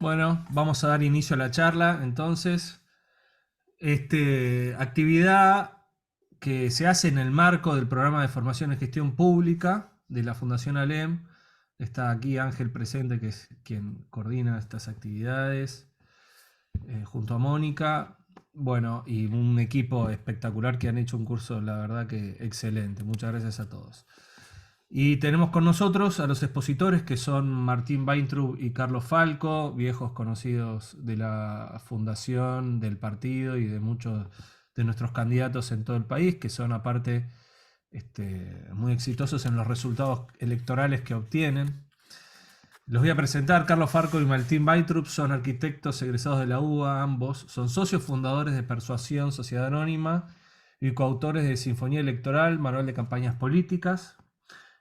Bueno, vamos a dar inicio a la charla. Entonces, actividad que se hace en el marco del programa de formación en gestión pública de la Fundación ALEM. Está aquí Ángel presente, que es quien coordina estas actividades, junto a Mónica. Bueno, y un equipo espectacular que han hecho un curso, la verdad que excelente. Muchas gracias a todos. Y tenemos con nosotros a los expositores que son Martín Weintraub y Carlos Falco, viejos conocidos de la fundación, del partido y de muchos de nuestros candidatos en todo el país, que son aparte muy exitosos en los resultados electorales que obtienen. Los voy a presentar. Carlos Falco y Martín Weintraub son arquitectos egresados de la UBA, ambos. Son socios fundadores de Persuasión Sociedad Anónima y coautores de Sinfonía Electoral, Manual de Campañas Políticas.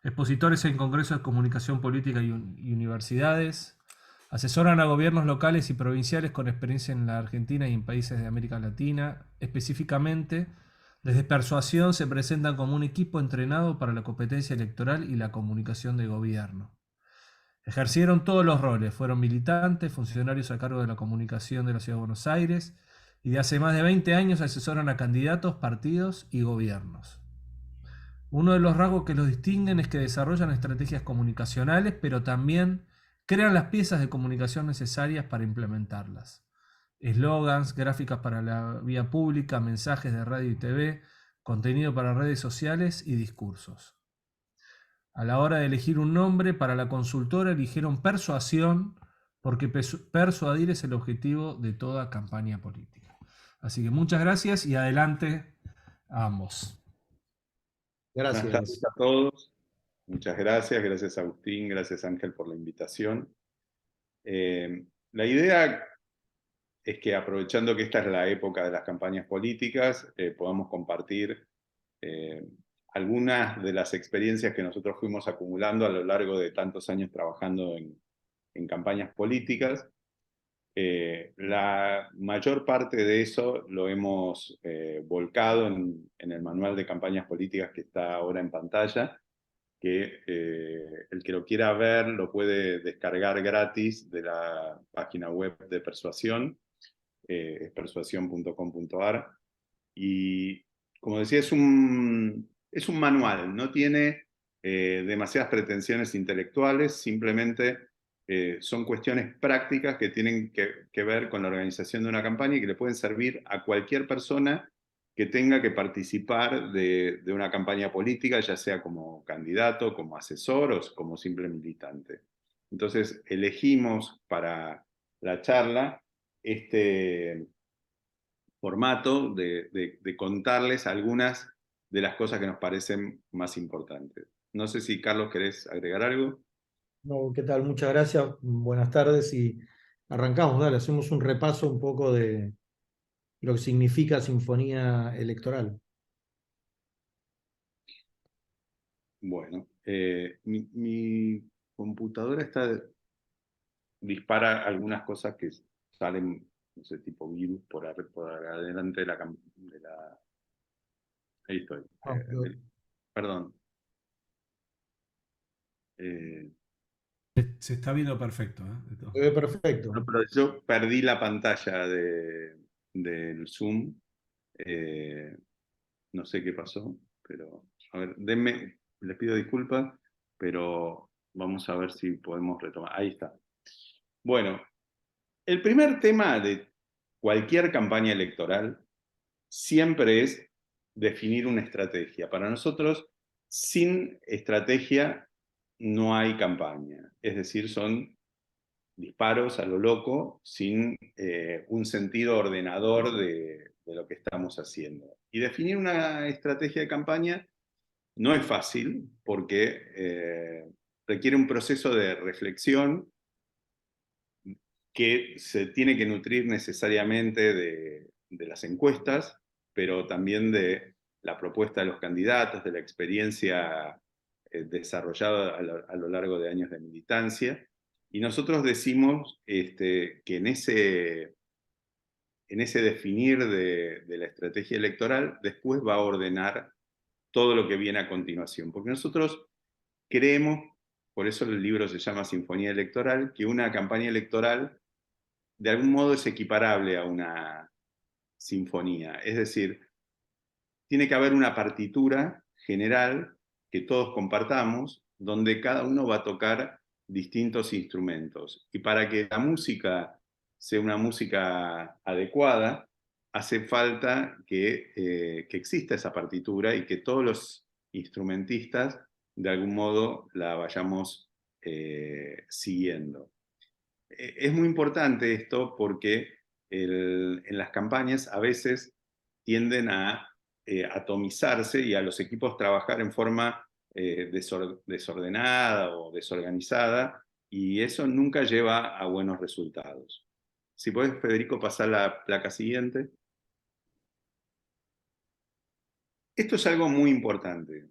Expositores en congresos de comunicación política y universidades. Asesoran a gobiernos locales y provinciales con experiencia en la Argentina y en países de América Latina. Específicamente, desde Persuasión se presentan como un equipo entrenado para la competencia electoral y la comunicación de gobierno. Ejercieron todos los roles, fueron militantes, funcionarios a cargo de la comunicación de la Ciudad de Buenos Aires y de hace más de 20 años asesoran a candidatos, partidos y gobiernos. Uno de los rasgos que los distinguen es que desarrollan estrategias comunicacionales, pero también crean las piezas de comunicación necesarias para implementarlas. Eslogans, gráficas para la vía pública, mensajes de radio y TV, contenido para redes sociales y discursos. A la hora de elegir un nombre para la consultora eligieron Persuasión porque persuadir es el objetivo de toda campaña política. Así que muchas gracias y adelante a ambos. Buenas tardes Gracias. a todos. Muchas gracias. Gracias Agustín, gracias Ángel por la invitación. La idea es que aprovechando que esta es la época de las campañas políticas, podamos compartir eh, algunas de las experiencias que nosotros fuimos acumulando a lo largo de tantos años trabajando en campañas políticas. La mayor parte de eso lo hemos volcado en el manual de campañas políticas que está ahora en pantalla, que el que lo quiera ver lo puede descargar gratis de la página web de Persuasión, es persuasión.com.ar. Y como decía, es un manual, no tiene demasiadas pretensiones intelectuales, simplemente son cuestiones prácticas que tienen que ver con la organización de una campaña y que le pueden servir a cualquier persona que tenga que participar de una campaña política, ya sea como candidato, como asesor o como simple militante. Entonces elegimos para la charla este formato de contarles algunas de las cosas que nos parecen más importantes. No sé si, Carlos, querés agregar algo. No, ¿qué tal? Muchas gracias. Buenas tardes y arrancamos. Dale, hacemos un repaso un poco de lo que significa sinfonía electoral. Bueno, mi computadora dispara algunas cosas que salen, no sé, tipo virus por adelante de la... Ahí estoy. Ah, Perdón. Eh, Se está viendo perfecto, ¿eh? se ve perfecto. no, pero yo perdí la pantalla del Zoom. Eh, no sé qué pasó, pero a ver, les pido disculpas, pero vamos a ver si podemos retomar. Ahí está. Bueno, el primer tema de cualquier campaña electoral siempre es definir una estrategia. Para nosotros, sin estrategia no hay campaña. Es decir, son disparos a lo loco sin un sentido ordenador de lo que estamos haciendo. Y definir una estrategia de campaña no es fácil porque requiere un proceso de reflexión que se tiene que nutrir necesariamente de las encuestas, pero también de la propuesta de los candidatos, de la experiencia desarrollada a lo largo de años de militancia. Y nosotros decimos que en ese definir de la estrategia electoral, después va a ordenar todo lo que viene a continuación. Porque nosotros creemos, por eso el libro se llama Sinfonía Electoral, que una campaña electoral de algún modo es equiparable a una sinfonía. Es decir, tiene que haber una partitura general que todos compartamos, donde cada uno va a tocar distintos instrumentos. Y para que la música sea una música adecuada, hace falta que exista esa partitura y que todos los instrumentistas de algún modo la vayamos siguiendo. Es muy importante esto porque en las campañas a veces tienden a atomizarse y a los equipos trabajar en forma desordenada o desorganizada, y eso nunca lleva a buenos resultados. Si puedes, Federico, pasar la placa siguiente. Esto es algo muy importante.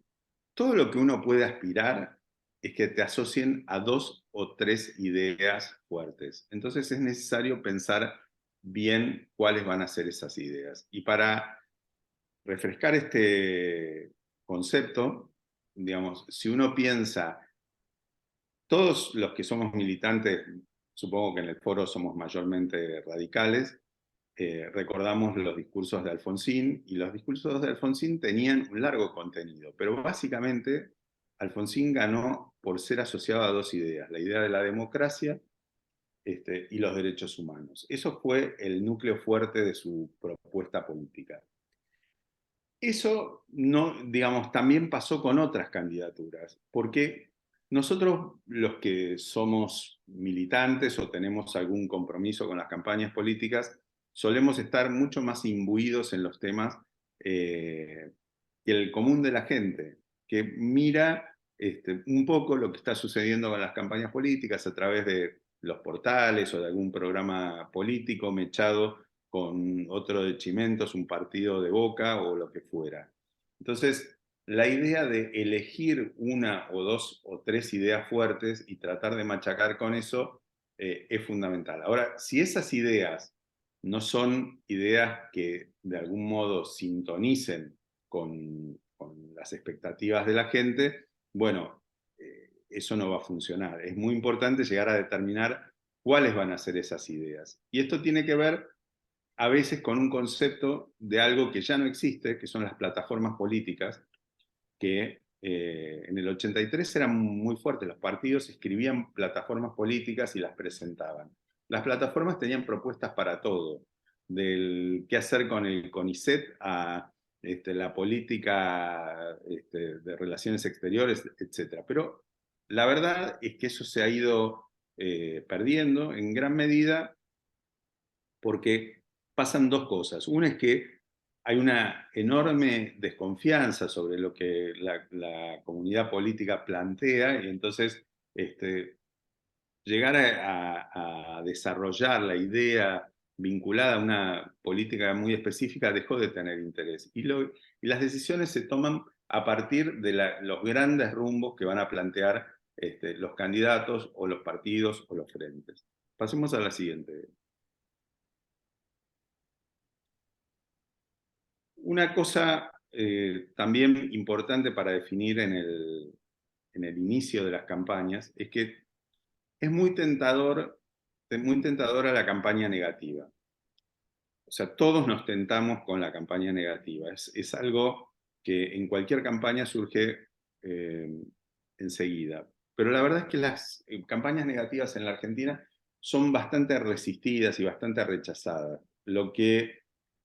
Todo lo que uno puede aspirar es que te asocien a 2 o 3 ideas fuertes. Entonces es necesario pensar bien cuáles van a ser esas ideas. Y para refrescar este concepto, digamos, si uno piensa, todos los que somos militantes, supongo que en el foro somos mayormente radicales, recordamos los discursos de Alfonsín, y los discursos de Alfonsín tenían un largo contenido, pero básicamente Alfonsín ganó por ser asociado a 2 ideas, la idea de la democracia y los derechos humanos. Eso fue el núcleo fuerte de su propuesta política. Eso no, digamos, también pasó con otras candidaturas, porque nosotros los que somos militantes o tenemos algún compromiso con las campañas políticas, solemos estar mucho más imbuidos en los temas que el común de la gente, que mira un poco lo que está sucediendo con las campañas políticas a través de los portales o de algún programa político mechado con otro de Chimentos, un partido de Boca o lo que fuera. Entonces, la idea de elegir 1 o 2 o 3 ideas fuertes y tratar de machacar con eso es fundamental. Ahora, si esas ideas no son ideas que de algún modo sintonicen con las expectativas de la gente, bueno, eso no va a funcionar. Es muy importante llegar a determinar cuáles van a ser esas ideas. Y esto tiene que ver a veces con un concepto de algo que ya no existe, que son las plataformas políticas, que en el 83 eran muy fuertes. Los partidos escribían plataformas políticas y las presentaban. Las plataformas tenían propuestas para todo, del qué hacer con el CONICET a la política de relaciones exteriores, etc. Pero la verdad es que eso se ha ido perdiendo en gran medida porque pasan 2 cosas. Una es que hay una enorme desconfianza sobre lo que la comunidad política plantea, y entonces llegar a desarrollar la idea vinculada a una política muy específica dejó de tener interés. Y las decisiones se toman a partir de los grandes rumbos que van a plantear los candidatos o los partidos o los frentes. Pasemos a la siguiente. Una cosa también importante para definir en el inicio de las campañas es que es muy tentadora la campaña negativa. O sea, todos nos tentamos con la campaña negativa. Es algo que en cualquier campaña surge enseguida. Pero la verdad es que las campañas negativas en la Argentina son bastante resistidas y bastante rechazadas. Lo que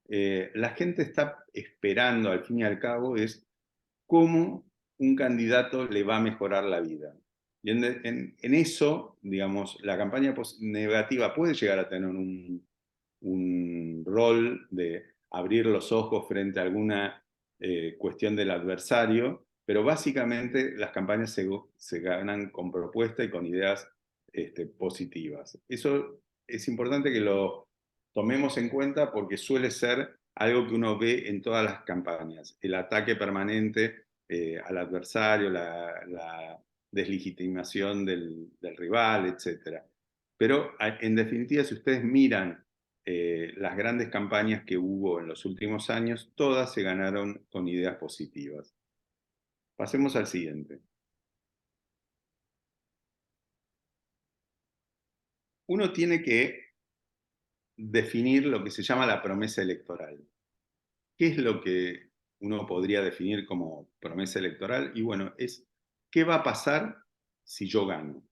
la gente está esperando al fin y al cabo es cómo un candidato le va a mejorar la vida. Y en eso, digamos, la campaña negativa puede llegar a tener un rol de abrir los ojos frente a alguna cuestión del adversario, pero básicamente las campañas se ganan con propuesta y con ideas positivas. Eso es importante que lo tomemos en cuenta porque suele ser algo que uno ve en todas las campañas, el ataque permanente al adversario, la deslegitimación del rival, etc. Pero en definitiva, si ustedes miran las grandes campañas que hubo en los últimos años, todas se ganaron con ideas positivas. Pasemos al siguiente. Uno tiene que definir lo que se llama la promesa electoral. ¿Qué es lo que uno podría definir como promesa electoral? Y bueno, es ¿qué va a pasar si yo gano?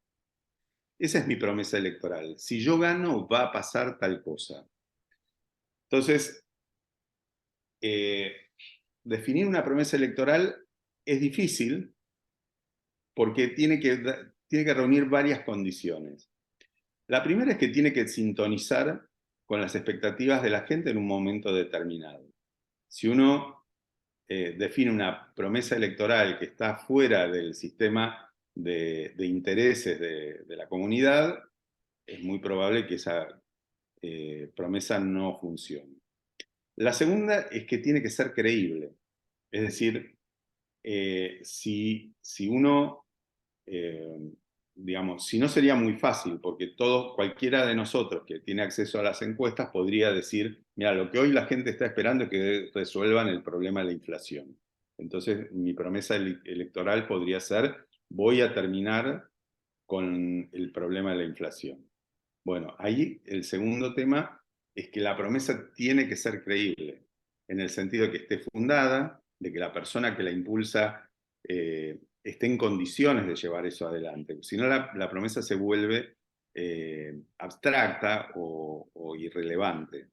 Esa es mi promesa electoral. Si yo gano, va a pasar tal cosa. Entonces, eh, definir una promesa electoral es difícil porque tiene que reunir varias condiciones. La primera es que tiene que sintonizar con las expectativas de la gente en un momento determinado. Si uno define una promesa electoral que está fuera del sistema de intereses de la comunidad, es muy probable que esa promesa no funcione. La segunda es que tiene que ser creíble. Es decir, si uno, digamos, si no sería muy fácil, porque cualquiera de nosotros que tiene acceso a las encuestas podría decir, mira, lo que hoy la gente está esperando es que resuelvan el problema de la inflación. Entonces, mi promesa electoral podría ser, voy a terminar con el problema de la inflación. Bueno, ahí el segundo tema es que la promesa tiene que ser creíble, en el sentido de que esté fundada, de que la persona que la impulsa esté en condiciones de llevar eso adelante. Si no, la promesa se vuelve abstracta o irrelevante.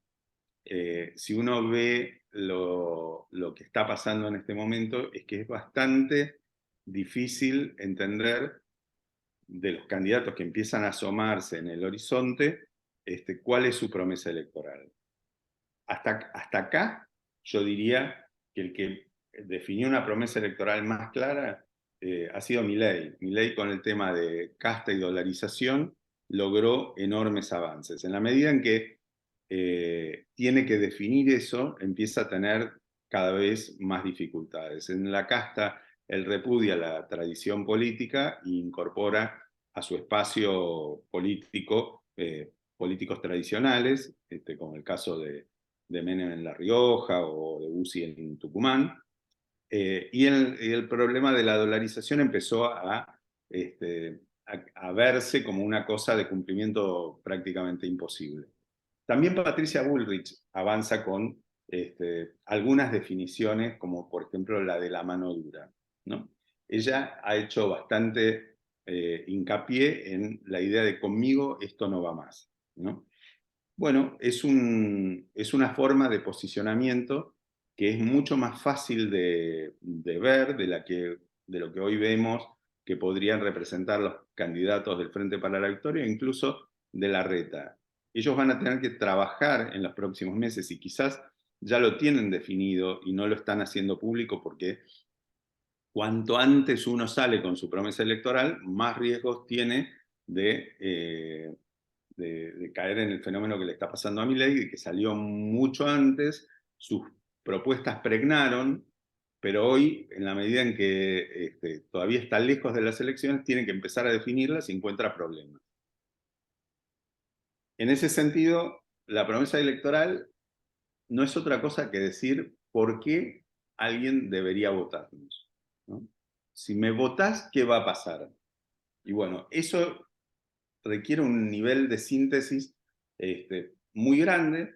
Si uno ve lo que está pasando en este momento, es que es bastante difícil entender de los candidatos que empiezan a asomarse en el horizonte, cuál es su promesa electoral. Hasta acá, yo diría que el que definió una promesa electoral más clara ha sido Milei. Milei, con el tema de casta y dolarización, logró enormes avances. En la medida en que tiene que definir eso, empieza a tener cada vez más dificultades. En la casta, él repudia la tradición política e incorpora a su espacio político políticos tradicionales, como el caso de Menem en La Rioja o de Bussi en Tucumán. Y el problema de la dolarización empezó a verse como una cosa de cumplimiento prácticamente imposible. También Patricia Bullrich avanza con algunas definiciones, como por ejemplo la de la mano dura, ¿no? Ella ha hecho bastante hincapié en la idea de conmigo esto no va más, ¿no? Bueno, es una forma de posicionamiento que es mucho más fácil de ver de lo que hoy vemos que podrían representar los candidatos del Frente para la Victoria, incluso de Larreta. Ellos van a tener que trabajar en los próximos meses y quizás ya lo tienen definido y no lo están haciendo público porque cuanto antes uno sale con su promesa electoral, más riesgos tiene de caer en el fenómeno que le está pasando a Milei, que salió mucho antes, sus propuestas pregnaron, pero hoy, en la medida en que todavía está lejos de las elecciones, tienen que empezar a definirlas y encuentra problemas. En ese sentido, la promesa electoral no es otra cosa que decir por qué alguien debería votarnos, ¿no? Si me votás, ¿qué va a pasar? Y bueno, eso requiere un nivel de síntesis muy grande.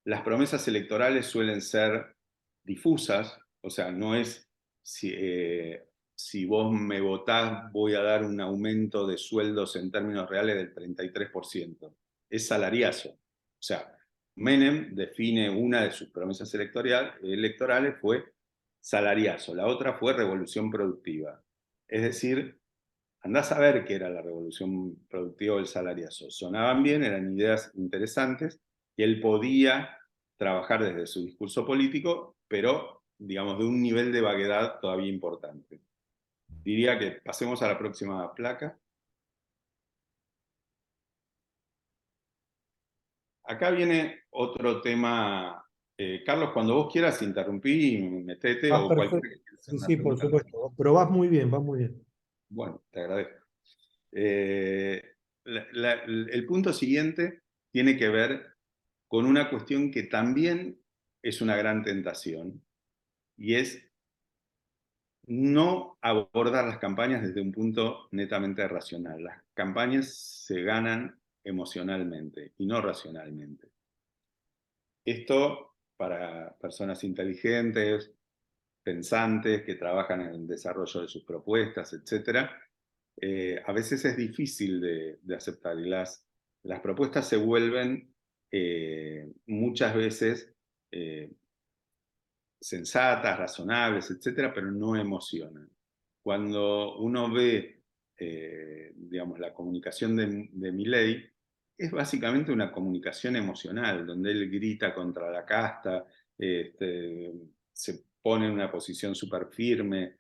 Las promesas electorales suelen ser difusas, o sea, no es si vos me votás voy a dar un aumento de sueldos en términos reales del 33%. Es salariazo. O sea, Menem define una de sus promesas electorales fue salariazo, la otra fue revolución productiva. Es decir, andás a ver qué era la revolución productiva o el salariazo. Sonaban bien, eran ideas interesantes, y él podía trabajar desde su discurso político, pero, digamos, de un nivel de vaguedad todavía importante. Diría que pasemos a la próxima placa. Acá viene otro tema. Carlos, cuando vos quieras interrumpir, metete Vas o cualquiera perfecto. que quiera hacer Sí, una sí, por pregunta. supuesto. Pero vas muy bien, vas muy bien. Bueno, te agradezco. Eh, el punto siguiente tiene que ver con una cuestión que también es una gran tentación, y es no abordar las campañas desde un punto netamente racional. Las campañas se ganan emocionalmente y no racionalmente. Esto para personas inteligentes, pensantes, que trabajan en el desarrollo de sus propuestas, etc. A veces es difícil de aceptar y las propuestas se vuelven muchas veces sensatas, razonables, etc., pero no emocionan. Cuando uno ve, digamos, la comunicación de Milei, es básicamente una comunicación emocional, donde él grita contra la casta, se pone en una posición súper firme,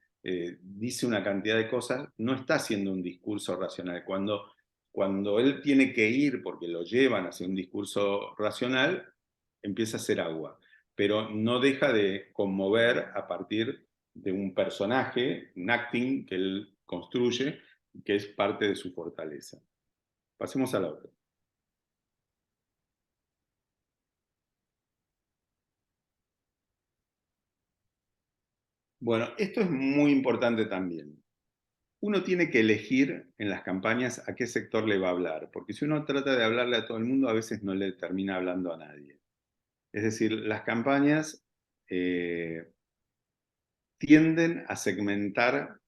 dice una cantidad de cosas, no está haciendo un discurso racional. Cuando él tiene que ir, porque lo llevan hacia un discurso racional, empieza a hacer agua, pero no deja de conmover a partir de un personaje, un acting que él construye, que es parte de su fortaleza. Pasemos a la otra. Bueno, esto es muy importante también. Uno tiene que elegir en las campañas a qué sector le va a hablar, porque si uno trata de hablarle a todo el mundo, a veces no le termina hablando a nadie. Es decir, las campañas tienden a segmentar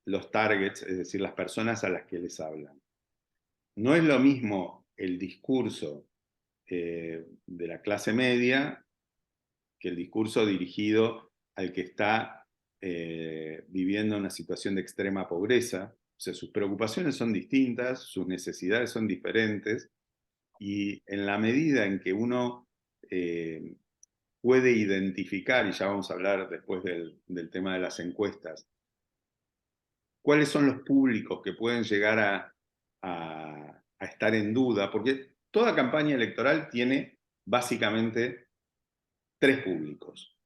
los targets, es decir, las personas a las que les hablan. No es lo mismo el discurso de la clase media que el discurso dirigido al que está viviendo una situación de extrema pobreza. O sea, sus preocupaciones son distintas, sus necesidades son diferentes, y en la medida en que uno puede identificar, y ya vamos a hablar después del tema de las encuestas, cuáles son los públicos que pueden llegar a estar en duda, porque toda campaña electoral tiene básicamente tres públicos.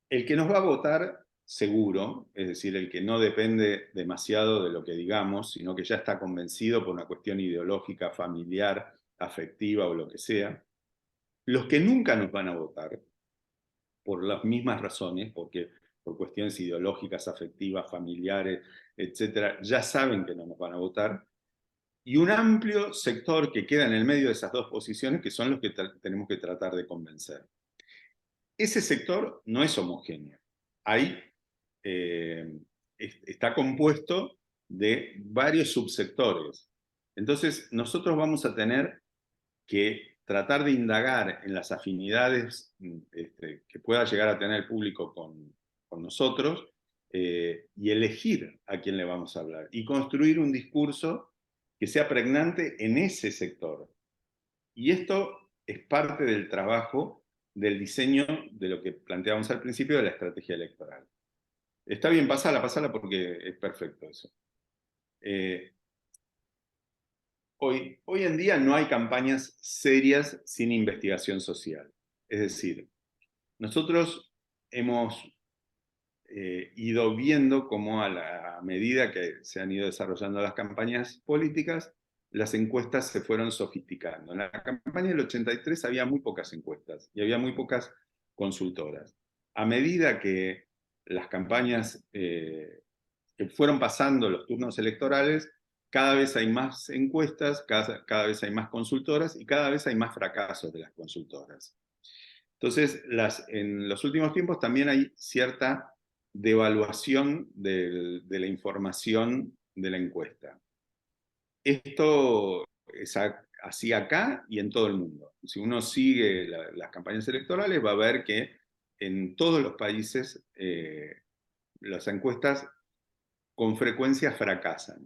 El que nos va a votar seguro, es decir, el que no depende demasiado de lo que digamos, sino que ya está convencido por una cuestión ideológica, familiar, afectiva o lo que sea. Los que nunca nos van a votar, por las mismas razones, porque por cuestiones ideológicas, afectivas, familiares, etcétera, ya saben que no nos van a votar. Y un amplio sector que queda en el medio de esas dos posiciones, que son los que tenemos que tratar de convencer. Ese sector no es homogéneo. Ahí está compuesto de varios subsectores. Entonces, nosotros vamos a tener que tratar de indagar en las afinidades que pueda llegar a tener el público con nosotros y elegir a quién le vamos a hablar y construir un discurso que sea pregnante en ese sector. Y esto es parte del trabajo del diseño de lo que planteábamos al principio de la estrategia electoral. Está bien, pasala porque es perfecto eso. Hoy en día no hay campañas serias sin investigación social. Es decir, nosotros hemos ido viendo cómo a la medida que se han ido desarrollando las campañas políticas, las encuestas se fueron sofisticando. En la campaña del 83 había muy pocas encuestas y había muy pocas consultoras. A medida que las campañas que fueron pasando los turnos electorales, cada vez hay más encuestas, cada vez hay más consultoras y cada vez hay más fracasos de las consultoras. Entonces, en los últimos tiempos también hay cierta devaluación de la información de la encuesta. Esto es así acá y en todo el mundo. Si uno sigue las campañas electorales va a ver que en todos los países las encuestas con frecuencia fracasan.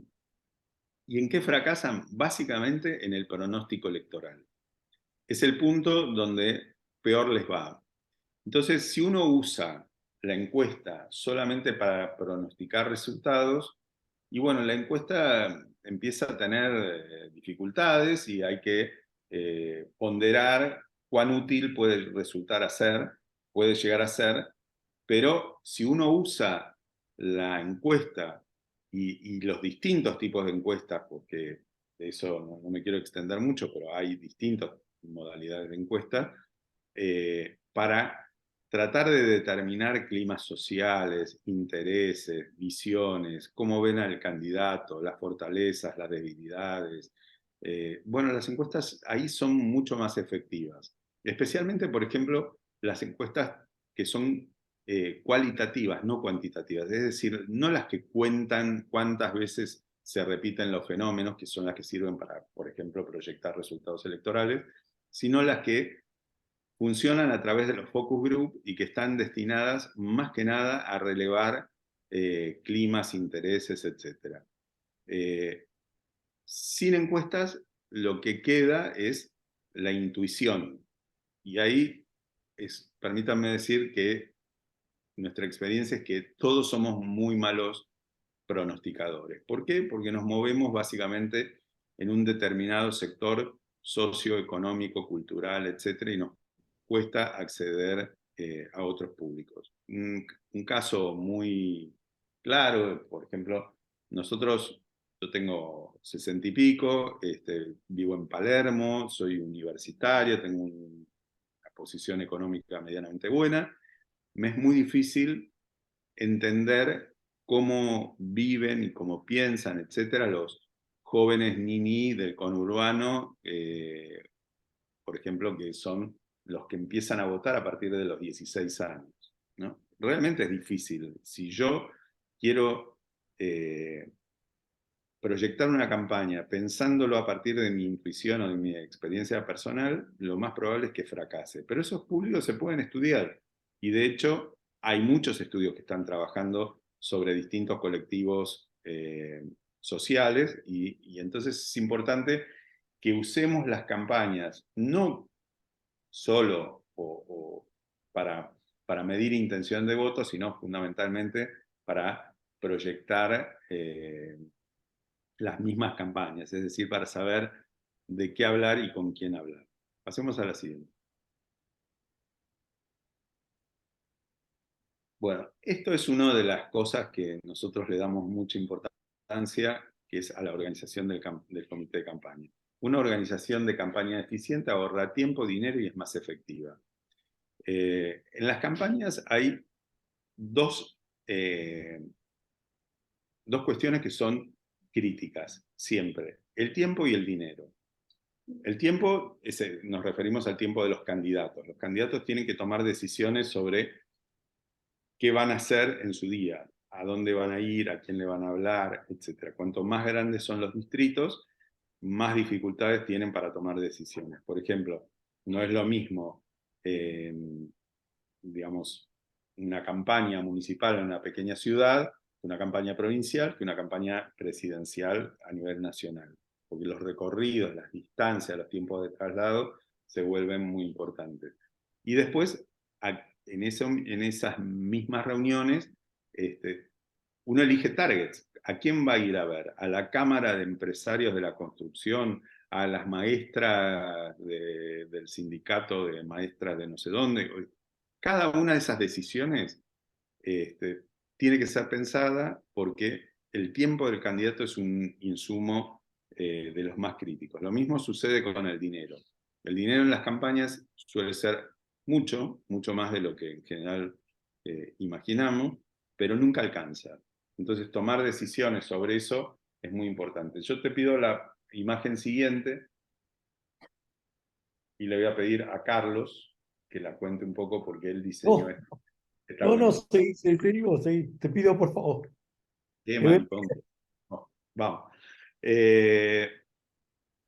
¿Y en qué fracasan? Básicamente en el pronóstico electoral. Es el punto donde peor les va. Entonces, si uno usa la encuesta solamente para pronosticar resultados, y bueno, la encuesta empieza a tener dificultades y hay que ponderar cuán útil puede puede llegar a ser, pero si uno usa la encuesta y los distintos tipos de encuestas, porque de eso no me quiero extender mucho, pero hay distintas modalidades de encuesta, para tratar de determinar climas sociales, intereses, visiones, cómo ven al candidato, las fortalezas, las debilidades. Bueno, las encuestas ahí son mucho más efectivas. Especialmente, por ejemplo, las encuestas que son cualitativas, no cuantitativas, es decir, no las que cuentan cuántas veces se repiten los fenómenos, que son las que sirven para, por ejemplo, proyectar resultados electorales, sino las que funcionan a través de los focus group y que están destinadas más que nada a relevar climas, intereses, etc. Sin encuestas, lo que queda es la intuición. Y ahí permítanme decir que nuestra experiencia es que todos somos muy malos pronosticadores. ¿Por qué? Porque nos movemos básicamente en un determinado sector socioeconómico, cultural, etc., y nos cuesta acceder a otros públicos. Un caso muy claro, por ejemplo, yo tengo 60 y pico, vivo en Palermo, soy universitario, tengo una posición económica medianamente buena. Me es muy difícil entender cómo viven y cómo piensan, etcétera, los jóvenes niní del conurbano, por ejemplo, que son los que empiezan a votar a partir de los 16 años, ¿no? Realmente es difícil. Si yo quiero proyectar una campaña pensándolo a partir de mi intuición o de mi experiencia personal, lo más probable es que fracase. Pero esos públicos se pueden estudiar. Y de hecho, hay muchos estudios que están trabajando sobre distintos colectivos sociales y entonces es importante que usemos las campañas no solo para medir intención de voto, sino fundamentalmente para proyectar las mismas campañas, es decir, para saber de qué hablar y con quién hablar. Pasemos a la siguiente. Bueno, esto es una de las cosas que nosotros le damos mucha importancia, que es a la organización del comité de campaña. Una organización de campaña eficiente ahorra tiempo, dinero y es más efectiva. En las campañas hay dos cuestiones que son críticas, siempre. El tiempo y el dinero. El tiempo, nos referimos al tiempo de los candidatos. Los candidatos tienen que tomar decisiones sobre qué van a hacer en su día, a dónde van a ir, a quién le van a hablar, etc. Cuanto más grandes son los distritos, más dificultades tienen para tomar decisiones. Por ejemplo, no es lo mismo, digamos, una campaña municipal en una pequeña ciudad, una campaña provincial, que una campaña presidencial a nivel nacional. Porque los recorridos, las distancias, los tiempos de traslado se vuelven muy importantes. Y después, en esas mismas reuniones, uno elige targets. ¿A quién va a ir a ver? ¿A la Cámara de Empresarios de la Construcción? ¿A las maestras del sindicato de maestras de no sé dónde? Cada una de esas decisiones tiene que ser pensada porque el tiempo del candidato es un insumo de los más críticos. Lo mismo sucede con el dinero. El dinero en las campañas suele ser mucho más de lo que en general imaginamos, pero nunca alcanza. Entonces, tomar decisiones sobre eso es muy importante. Yo te pido la imagen siguiente y le voy a pedir a Carlos que la cuente un poco porque él diseñó esto. No, bueno. Te digo, te pido por favor. Qué mal, no, vamos.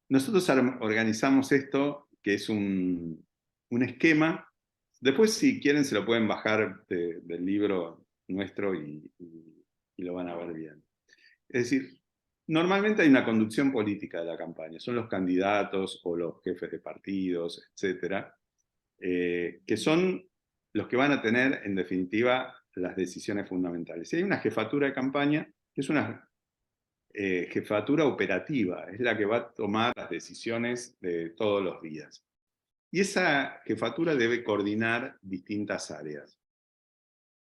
Nosotros organizamos esto, que es un esquema. Después, si quieren, se lo pueden bajar del libro nuestro y lo van a ver bien. Es decir, normalmente hay una conducción política de la campaña. Son los candidatos o los jefes de partidos, etcétera, que son los que van a tener, en definitiva, las decisiones fundamentales. Y hay una jefatura de campaña, que es una jefatura operativa, es la que va a tomar las decisiones de todos los días. Y esa jefatura debe coordinar distintas áreas.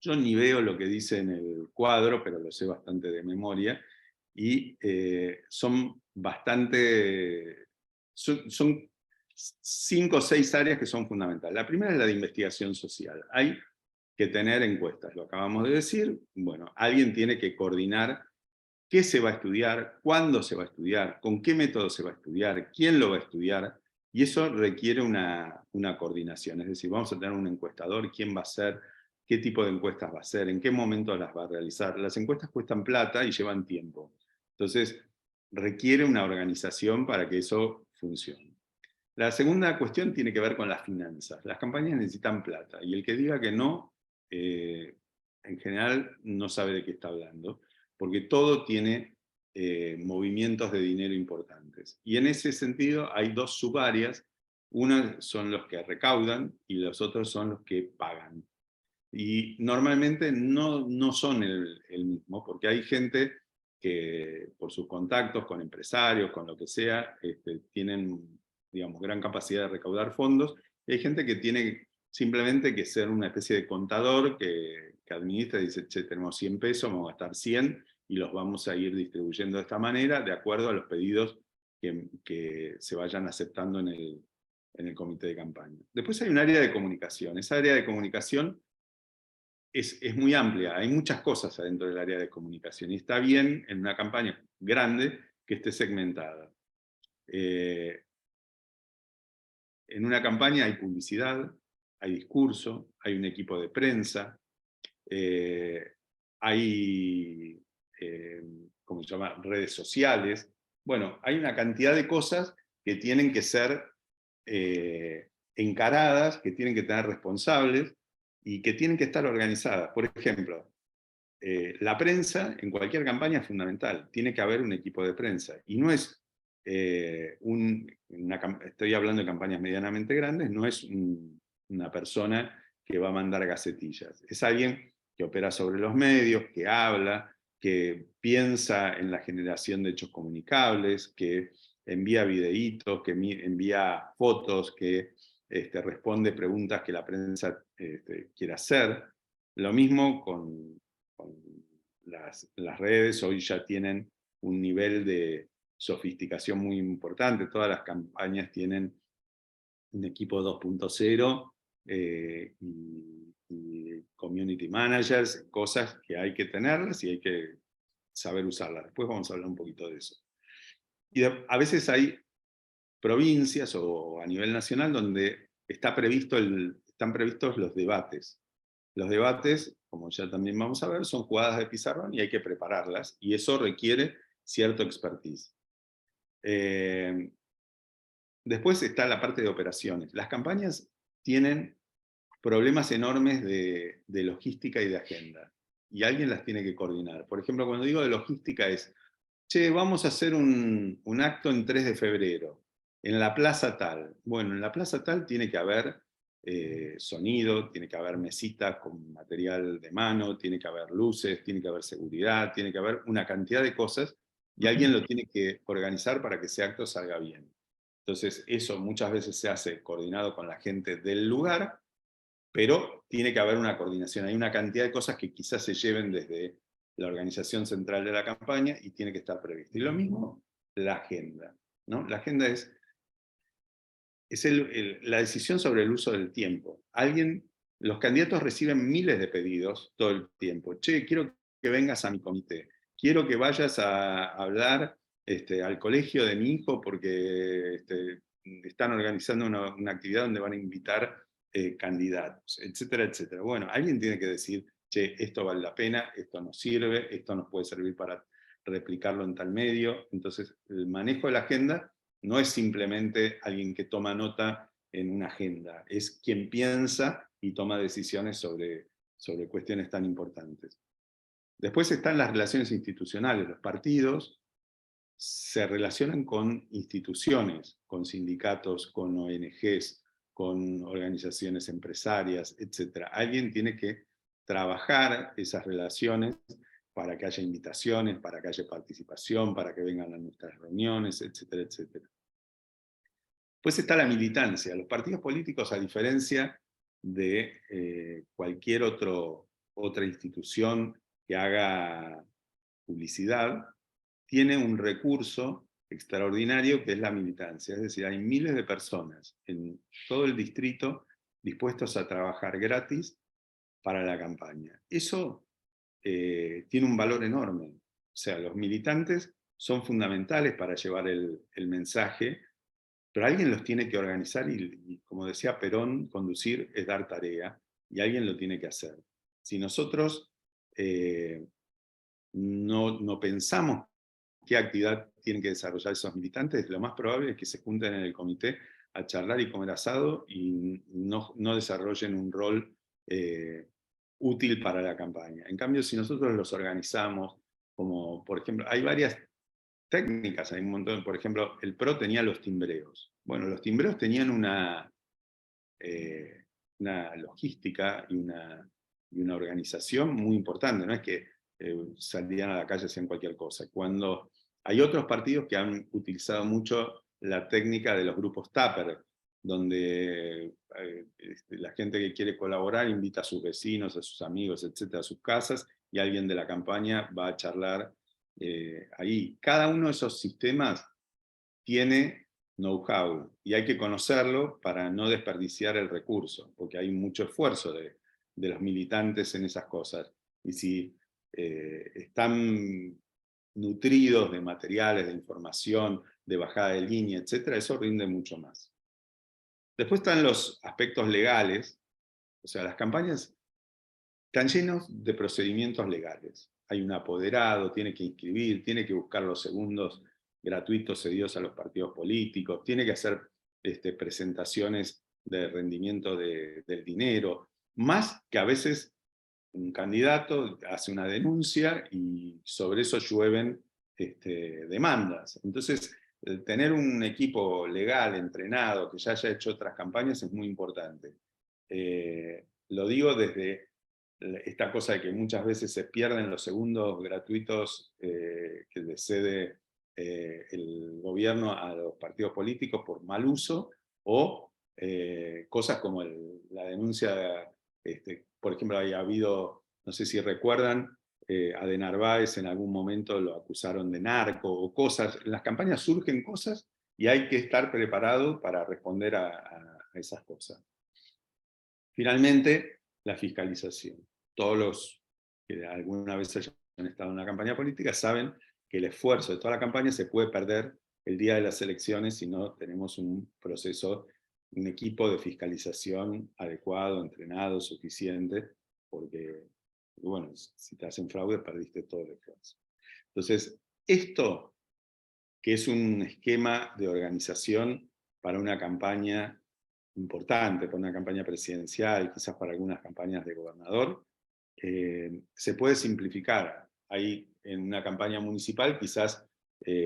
Yo ni veo lo que dice en el cuadro, pero lo sé bastante de memoria, y son 5 o 6 áreas que son fundamentales. La primera es la de investigación social. Hay que tener encuestas, lo acabamos de decir. Bueno, alguien tiene que coordinar qué se va a estudiar, cuándo se va a estudiar, con qué método se va a estudiar, quién lo va a estudiar, Y eso requiere una coordinación, es decir, vamos a tener un encuestador, quién va a ser, qué tipo de encuestas va a hacer, en qué momento las va a realizar. Las encuestas cuestan plata y llevan tiempo. Entonces, requiere una organización para que eso funcione. La segunda cuestión tiene que ver con las finanzas. Las campañas necesitan plata, y el que diga que no, en general no sabe de qué está hablando, porque todo tiene movimientos de dinero importantes. Y en ese sentido hay dos subáreas. Una son los que recaudan y los otros son los que pagan. Y normalmente no son el mismo, porque hay gente que por sus contactos con empresarios, con lo que sea, tienen, digamos, gran capacidad de recaudar fondos, y hay gente que tiene simplemente que ser una especie de contador que administra y dice, che, tenemos 100 pesos, vamos a gastar 100 y los vamos a ir distribuyendo de esta manera, de acuerdo a los pedidos que se vayan aceptando en el comité de campaña. Después hay un área de comunicación. Esa área de comunicación es muy amplia, hay muchas cosas adentro del área de comunicación, y está bien en una campaña grande que esté segmentada. En una campaña hay publicidad, hay discurso, hay un equipo de prensa, hay, ¿cómo se llama?, redes sociales. Bueno, hay una cantidad de cosas que tienen que ser encaradas, que tienen que tener responsables, y que tienen que estar organizadas. Por ejemplo, la prensa en cualquier campaña es fundamental, tiene que haber un equipo de prensa, y no es, estoy hablando de campañas medianamente grandes, no es una persona que va a mandar gacetillas, es alguien que opera sobre los medios, que habla, que piensa en la generación de hechos comunicables, que envía videitos, que envía fotos, que responde preguntas que la prensa quiere hacer. Lo mismo con las redes. Hoy ya tienen un nivel de sofisticación muy importante, todas las campañas tienen un equipo 2.0 y community managers, cosas que hay que tenerlas y hay que saber usarlas. Después vamos a hablar un poquito de eso. Y a veces hay provincias o a nivel nacional donde están previstos los debates. Los debates, como ya también vamos a ver, son jugadas de pizarrón y hay que prepararlas, y eso requiere cierto expertise. Después está la parte de operaciones. Las campañas tienen problemas enormes de logística y de agenda, y alguien las tiene que coordinar. Por ejemplo, cuando digo de logística es, che, vamos a hacer un acto en 3 de febrero, en la plaza tal. Bueno, en la plaza tal tiene que haber sonido, tiene que haber mesitas con material de mano, tiene que haber luces, tiene que haber seguridad, tiene que haber una cantidad de cosas, y alguien lo tiene que organizar para que ese acto salga bien. Entonces, eso muchas veces se hace coordinado con la gente del lugar, pero tiene que haber una coordinación. Hay una cantidad de cosas que quizás se lleven desde la organización central de la campaña y tiene que estar previsto. Y lo mismo la agenda, ¿no? La agenda es la decisión sobre el uso del tiempo. Los candidatos reciben miles de pedidos todo el tiempo. Che, quiero que vengas a mi comité. Quiero que vayas a hablar al colegio de mi hijo porque están organizando una actividad donde van a invitar candidatos, etcétera, etcétera. Bueno, alguien tiene que decir, che, esto vale la pena, esto nos sirve, esto nos puede servir para replicarlo en tal medio. Entonces, el manejo de la agenda no es simplemente alguien que toma nota en una agenda, es quien piensa y toma decisiones sobre cuestiones tan importantes. Después están las relaciones institucionales. Los partidos se relacionan con instituciones, con sindicatos, con ONGs, con organizaciones empresarias, etc. Alguien tiene que trabajar esas relaciones para que haya invitaciones, para que haya participación, para que vengan a nuestras reuniones, etcétera, etcétera. Pues está la militancia. Los partidos políticos, a diferencia de cualquier otra institución que haga publicidad, tiene un recurso extraordinario que es la militancia. Es decir, hay miles de personas en todo el distrito dispuestos a trabajar gratis para la campaña. Eso tiene un valor enorme. O sea, los militantes son fundamentales para llevar el mensaje pero alguien los tiene que organizar y, como decía Perón, conducir es dar tarea, y alguien lo tiene que hacer. Si nosotros no pensamos qué actividad tienen que desarrollar esos militantes, lo más probable es que se junten en el comité a charlar y comer asado y no desarrollen un rol útil para la campaña. En cambio, si nosotros los organizamos, como por ejemplo, hay varias técnicas, hay un montón, por ejemplo, el PRO tenía los timbreos. Bueno, los timbreos tenían una logística y una organización muy importante, no es que salían a la calle y hacían cualquier cosa. Cuando hay otros partidos que han utilizado mucho la técnica de los grupos Tupper, donde la gente que quiere colaborar invita a sus vecinos, a sus amigos, etcétera, a sus casas, y alguien de la campaña va a charlar ahí. Cada uno de esos sistemas tiene know-how y hay que conocerlo para no desperdiciar el recurso, porque hay mucho esfuerzo de los militantes en esas cosas. Y si están nutridos de materiales, de información, de bajada de línea, etcétera, eso rinde mucho más. Después están los aspectos legales, o sea, las campañas están llenas de procedimientos legales. Hay un apoderado, tiene que inscribir, tiene que buscar los segundos gratuitos cedidos a los partidos políticos, tiene que hacer presentaciones de rendimiento del dinero, más que a veces un candidato hace una denuncia y sobre eso llueven demandas. Entonces, tener un equipo legal, entrenado, que ya haya hecho otras campañas es muy importante. Lo digo desde esta cosa de que muchas veces se pierden los segundos gratuitos que le cede el gobierno a los partidos políticos por mal uso, o cosas como la denuncia, por ejemplo, había habido, no sé si recuerdan, a de Narváez en algún momento lo acusaron de narco, o cosas. En las campañas surgen cosas y hay que estar preparado para responder a esas cosas. Finalmente, la fiscalización. Todos los que alguna vez hayan estado en una campaña política saben que el esfuerzo de toda la campaña se puede perder el día de las elecciones si no tenemos un proceso, un equipo de fiscalización adecuado, entrenado, suficiente, porque, bueno, si te hacen fraude, perdiste todo el esfuerzo. Entonces, esto, que es un esquema de organización para una campaña importante, para una campaña presidencial, quizás para algunas campañas de gobernador, se puede simplificar. Ahí en una campaña municipal quizás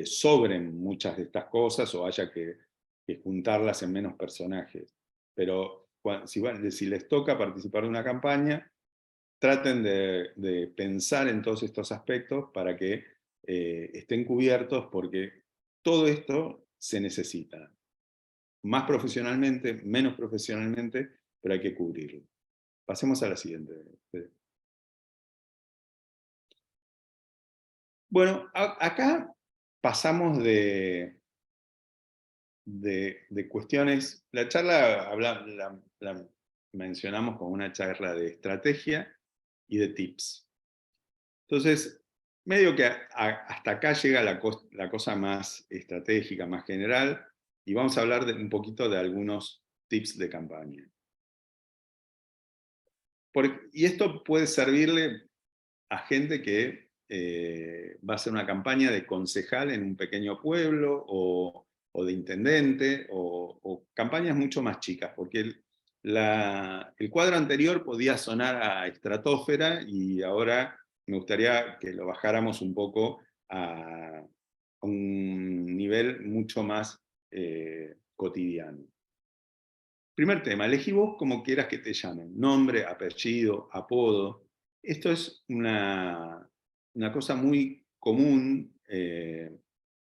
sobren muchas de estas cosas o haya que juntarlas en menos personajes. Pero si les toca participar de una campaña, traten de pensar en todos estos aspectos para que estén cubiertos, porque todo esto se necesita. Más profesionalmente, menos profesionalmente, pero hay que cubrirlo. Pasemos a la siguiente. Bueno, acá pasamos de cuestiones. La charla la mencionamos como una charla de estrategia y de tips. Entonces, medio que hasta acá llega la cosa más estratégica, más general, y vamos a hablar un poquito de algunos tips de campaña. Y esto puede servirle a gente que va a hacer una campaña de concejal en un pequeño pueblo, o de intendente, o campañas mucho más chicas, porque el cuadro anterior podía sonar a estratosfera, y ahora me gustaría que lo bajáramos un poco a un nivel mucho más cotidiano. Primer tema, elegí vos como quieras que te llamen, nombre, apellido, apodo. Esto es una cosa muy común,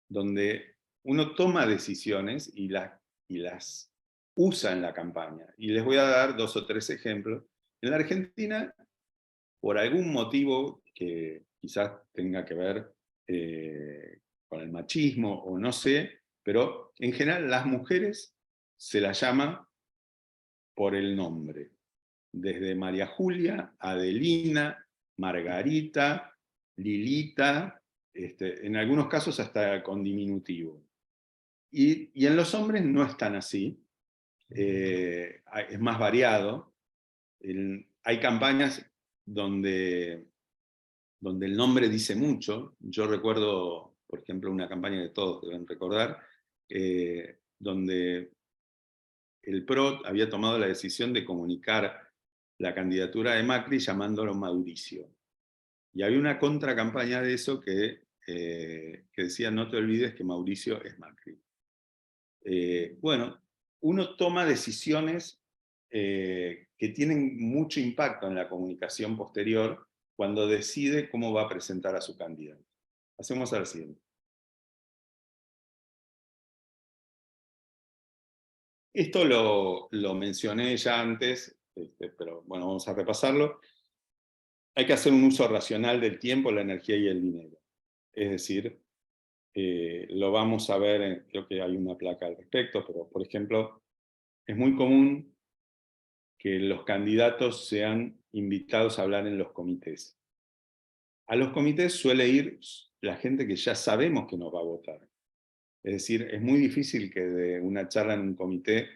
donde uno toma decisiones y las usa en la campaña. Y les voy a dar 2 o 3 ejemplos. En la Argentina, por algún motivo que quizás tenga que ver con el machismo o no sé, pero en general las mujeres se las llama por el nombre. Desde María Julia, Adelina, Margarita, Lilita, en algunos casos hasta con diminutivo. Y en los hombres no es tan así, es más variado. Hay campañas donde el nombre dice mucho. Yo recuerdo, por ejemplo, una campaña que todos deben recordar, donde el PRO había tomado la decisión de comunicar la candidatura de Macri llamándolo Mauricio. Y había una contracampaña de eso que decía: no te olvides que Mauricio es Macri. Bueno, uno toma decisiones que tienen mucho impacto en la comunicación posterior cuando decide cómo va a presentar a su candidato. Hacemos a la siguiente. Esto lo mencioné ya antes, pero bueno, vamos a repasarlo. Hay que hacer un uso racional del tiempo, la energía y el dinero. Es decir, lo vamos a ver, creo que hay una placa al respecto, pero por ejemplo, es muy común que los candidatos sean invitados a hablar en los comités. A los comités suele ir la gente que ya sabemos que nos va a votar. Es decir, es muy difícil que de una charla en un comité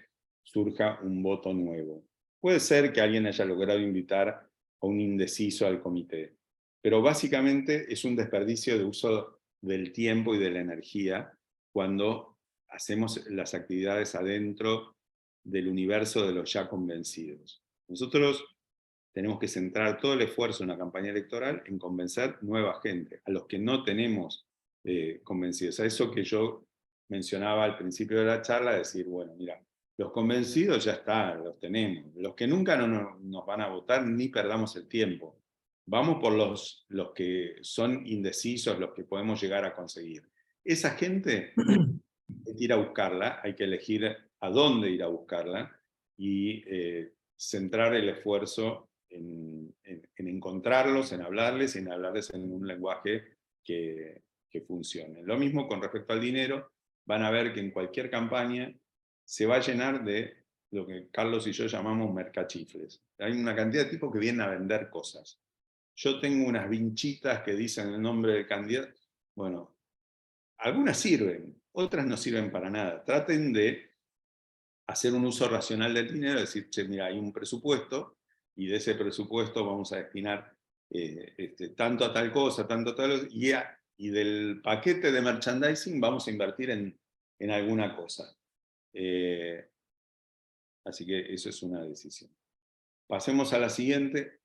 surja un voto nuevo. Puede ser que alguien haya logrado invitar a un indeciso al comité, pero básicamente es un desperdicio de uso del tiempo y de la energía cuando hacemos las actividades adentro del universo de los ya convencidos. Nosotros tenemos que centrar todo el esfuerzo en la campaña electoral en convencer nueva gente, a los que no tenemos convencidos. A eso que yo mencionaba al principio de la charla, decir, bueno, mira, los convencidos ya están, los tenemos. Los que nunca no nos van a votar, ni perdamos el tiempo. Vamos por los que son indecisos, los que podemos llegar a conseguir. Esa gente hay que ir a buscarla, hay que elegir a dónde ir a buscarla y centrar el esfuerzo en encontrarlos, en hablarles en un lenguaje que funcione. Lo mismo con respecto al dinero, van a ver que en cualquier campaña se va a llenar de lo que Carlos y yo llamamos mercachifles. Hay una cantidad de tipos que vienen a vender cosas. Yo tengo unas vinchitas que dicen el nombre del candidato. Bueno, algunas sirven, otras no sirven para nada. Traten de hacer un uso racional del dinero, decir, che, mira, hay un presupuesto, y de ese presupuesto vamos a destinar tanto a tal cosa, tanto a tal, y del paquete de merchandising vamos a invertir en alguna cosa. Así que eso es una decisión. Pasemos a la siguiente.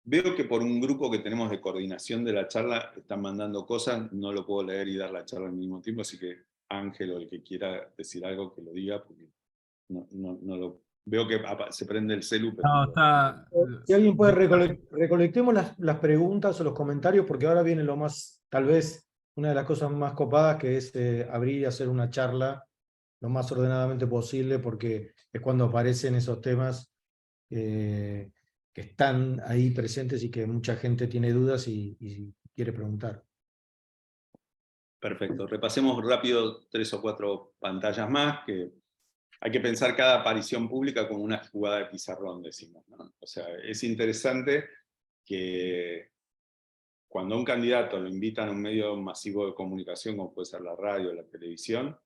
Veo que por un grupo que tenemos de coordinación de la charla están mandando cosas, no lo puedo leer y dar la charla al mismo tiempo, así que Ángel o el que quiera decir algo que lo diga, porque no lo... Veo que se prende el celu, pero No, no está. Si alguien puede, recolectemos las preguntas o los comentarios, porque ahora viene lo más, tal vez, una de las cosas más copadas, que es abrir y hacer una charla lo más ordenadamente posible, porque es cuando aparecen esos temas que están ahí presentes y que mucha gente tiene dudas y quiere preguntar. Perfecto. Repasemos rápido 3 o 4 pantallas más, que hay que pensar cada aparición pública como una jugada de pizarrón, decimos, ¿no? O sea, es interesante que cuando a un candidato lo invitan a un medio masivo de comunicación, como puede ser la radio o la televisión,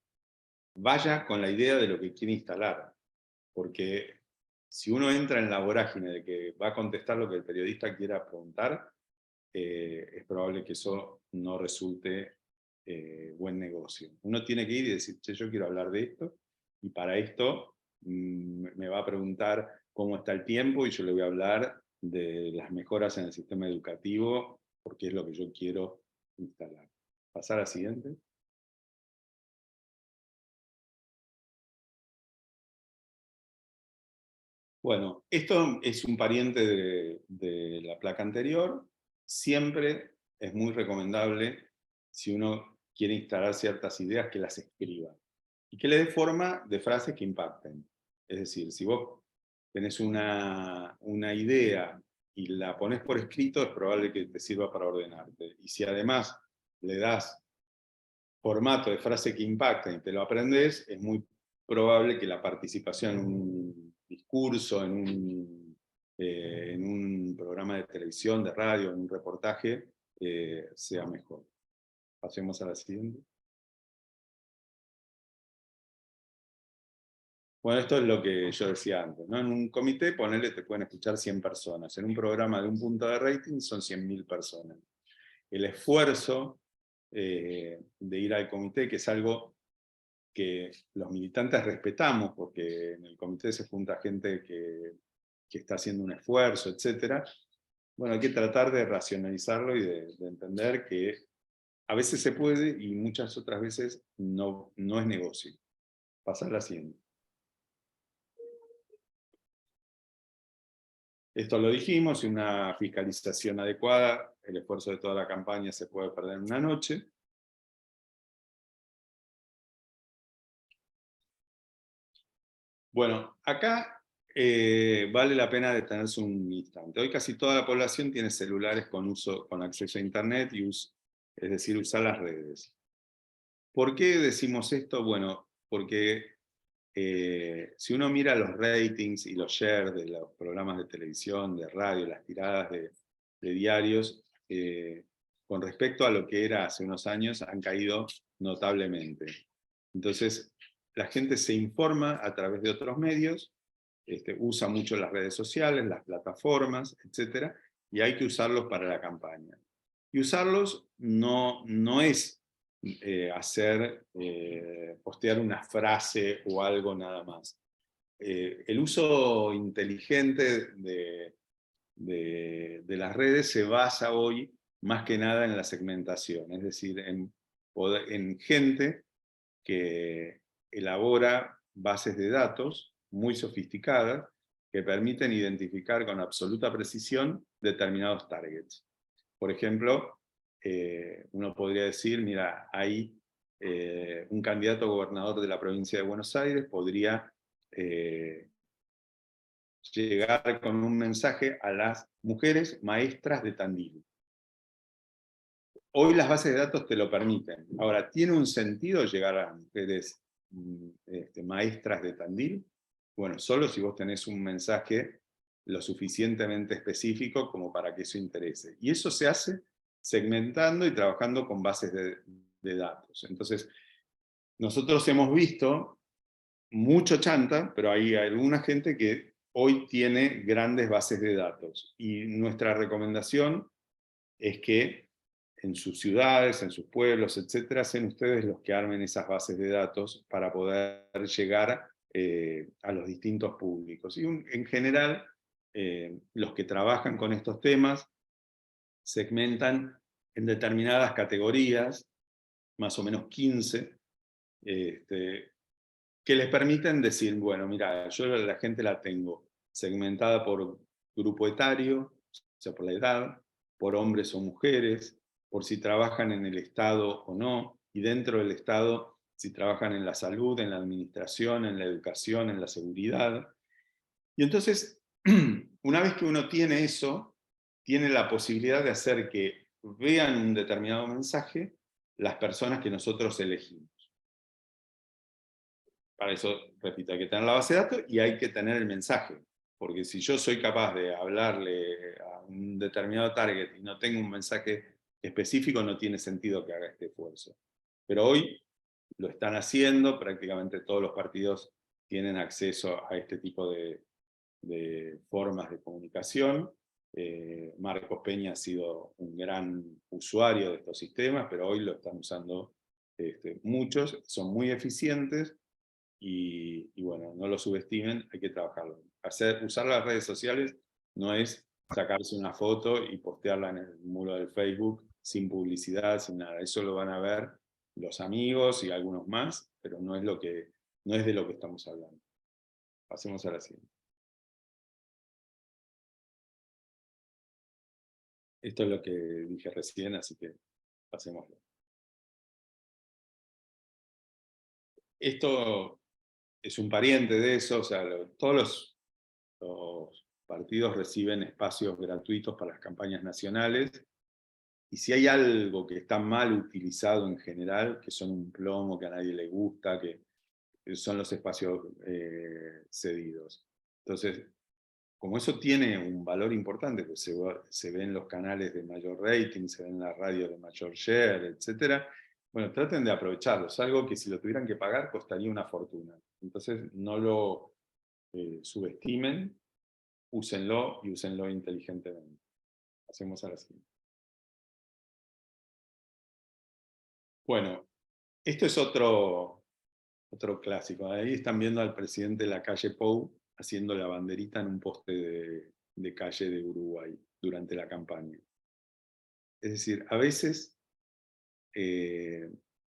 vaya con la idea de lo que quiere instalar. Porque si uno entra en la vorágine de que va a contestar lo que el periodista quiera preguntar, es probable que eso no resulte buen negocio. Uno tiene que ir y decir, che, yo quiero hablar de esto, y para esto me va a preguntar cómo está el tiempo, y yo le voy a hablar de las mejoras en el sistema educativo, porque es lo que yo quiero instalar. Pasar a la siguiente. Bueno, esto es un pariente de la placa anterior. Siempre es muy recomendable, si uno quiere instalar ciertas ideas, que las escriba y que le dé forma de frases que impacten. Es decir, si vos tenés una idea y la pones por escrito, es probable que te sirva para ordenarte. Y si además le das formato de frase que impacta y te lo aprendes, es muy probable que la participación en un discurso, en un programa de televisión, de radio, en un reportaje, sea mejor. Pasemos a la siguiente. Bueno, esto es lo que yo decía antes, ¿no? En un comité, ponele, te pueden escuchar 100 personas. En un programa de un punto de rating son 100.000 personas. El esfuerzo de ir al comité, que es algo que los militantes respetamos, porque en el comité se junta gente que está haciendo un esfuerzo, etc. Bueno, hay que tratar de racionalizarlo y de entender que a veces se puede y muchas otras veces no es negocio. Pasar la siguiente. Esto lo dijimos, sin una fiscalización adecuada, el esfuerzo de toda la campaña se puede perder en una noche. Bueno, acá vale la pena detenerse un instante. Hoy casi toda la población tiene celulares con acceso a Internet, es decir, usar las redes. ¿Por qué decimos esto? Bueno, porque si uno mira los ratings y los shares de los programas de televisión, de radio, las tiradas de diarios, con respecto a lo que era hace unos años, han caído notablemente. Entonces, la gente se informa a través de otros medios, usa mucho las redes sociales, las plataformas, etc. Y hay que usarlos para la campaña. Y usarlos no es postear una frase o algo nada más. El uso inteligente de las redes se basa hoy más que nada en la segmentación, es decir, en gente que elabora bases de datos muy sofisticadas que permiten identificar con absoluta precisión determinados targets. Por ejemplo, uno podría decir, mira, hay un candidato a gobernador de la provincia de Buenos Aires, podría llegar con un mensaje a las mujeres maestras de Tandil. Hoy las bases de datos te lo permiten. Ahora, ¿tiene un sentido llegar a mujeres maestras de Tandil? Bueno, solo si vos tenés un mensaje lo suficientemente específico como para que eso interese. Y eso se hace segmentando y trabajando con bases de datos. Entonces, nosotros hemos visto mucho chanta, pero hay alguna gente que hoy tiene grandes bases de datos. Y nuestra recomendación es que en sus ciudades, en sus pueblos, etcétera, sean ustedes los que armen esas bases de datos para poder llegar a los distintos públicos. Y en general, los que trabajan con estos temas segmentan en determinadas categorías, más o menos 15, que les permiten decir, bueno, mira, yo la gente la tengo segmentada por grupo etario, o sea, por la edad, por hombres o mujeres, por si trabajan en el Estado o no, y dentro del Estado, si trabajan en la salud, en la administración, en la educación, en la seguridad. Y entonces, una vez que uno tiene eso, tiene la posibilidad de hacer que vean un determinado mensaje las personas que nosotros elegimos. Para eso, repito, hay que tener la base de datos y hay que tener el mensaje. Porque si yo soy capaz de hablarle a un determinado target y no tengo un mensaje específico, no tiene sentido que haga este esfuerzo. Pero hoy lo están haciendo, prácticamente todos los partidos tienen acceso a este tipo de formas de comunicación. Marcos Peña ha sido un gran usuario de estos sistemas, pero hoy lo están usando muchos, son muy eficientes. Y bueno, no lo subestimen, hay que trabajarlo. Usar las redes sociales no es sacarse una foto y postearla en el muro del Facebook sin publicidad, sin nada. Eso lo van a ver los amigos y algunos más, pero no es de lo que estamos hablando. Pasemos a la siguiente. Esto es lo que dije recién, así que pasémoslo. Esto es un pariente de eso, o sea, todos los partidos reciben espacios gratuitos para las campañas nacionales, y si hay algo que está mal utilizado en general, que son un plomo, que a nadie le gusta, que son los espacios cedidos. Entonces, como eso tiene un valor importante, pues se ve en los canales de mayor rating, se ve en la radio de mayor share, etc., Bueno, traten de aprovecharlo. Es algo que si lo tuvieran que pagar costaría una fortuna. Entonces no lo subestimen, úsenlo y úsenlo inteligentemente. Hacemos ahora sí. Bueno, esto es otro clásico. Ahí están viendo al presidente de la calle Pou haciendo la banderita en un poste de calle de Uruguay durante la campaña. Es decir, a veces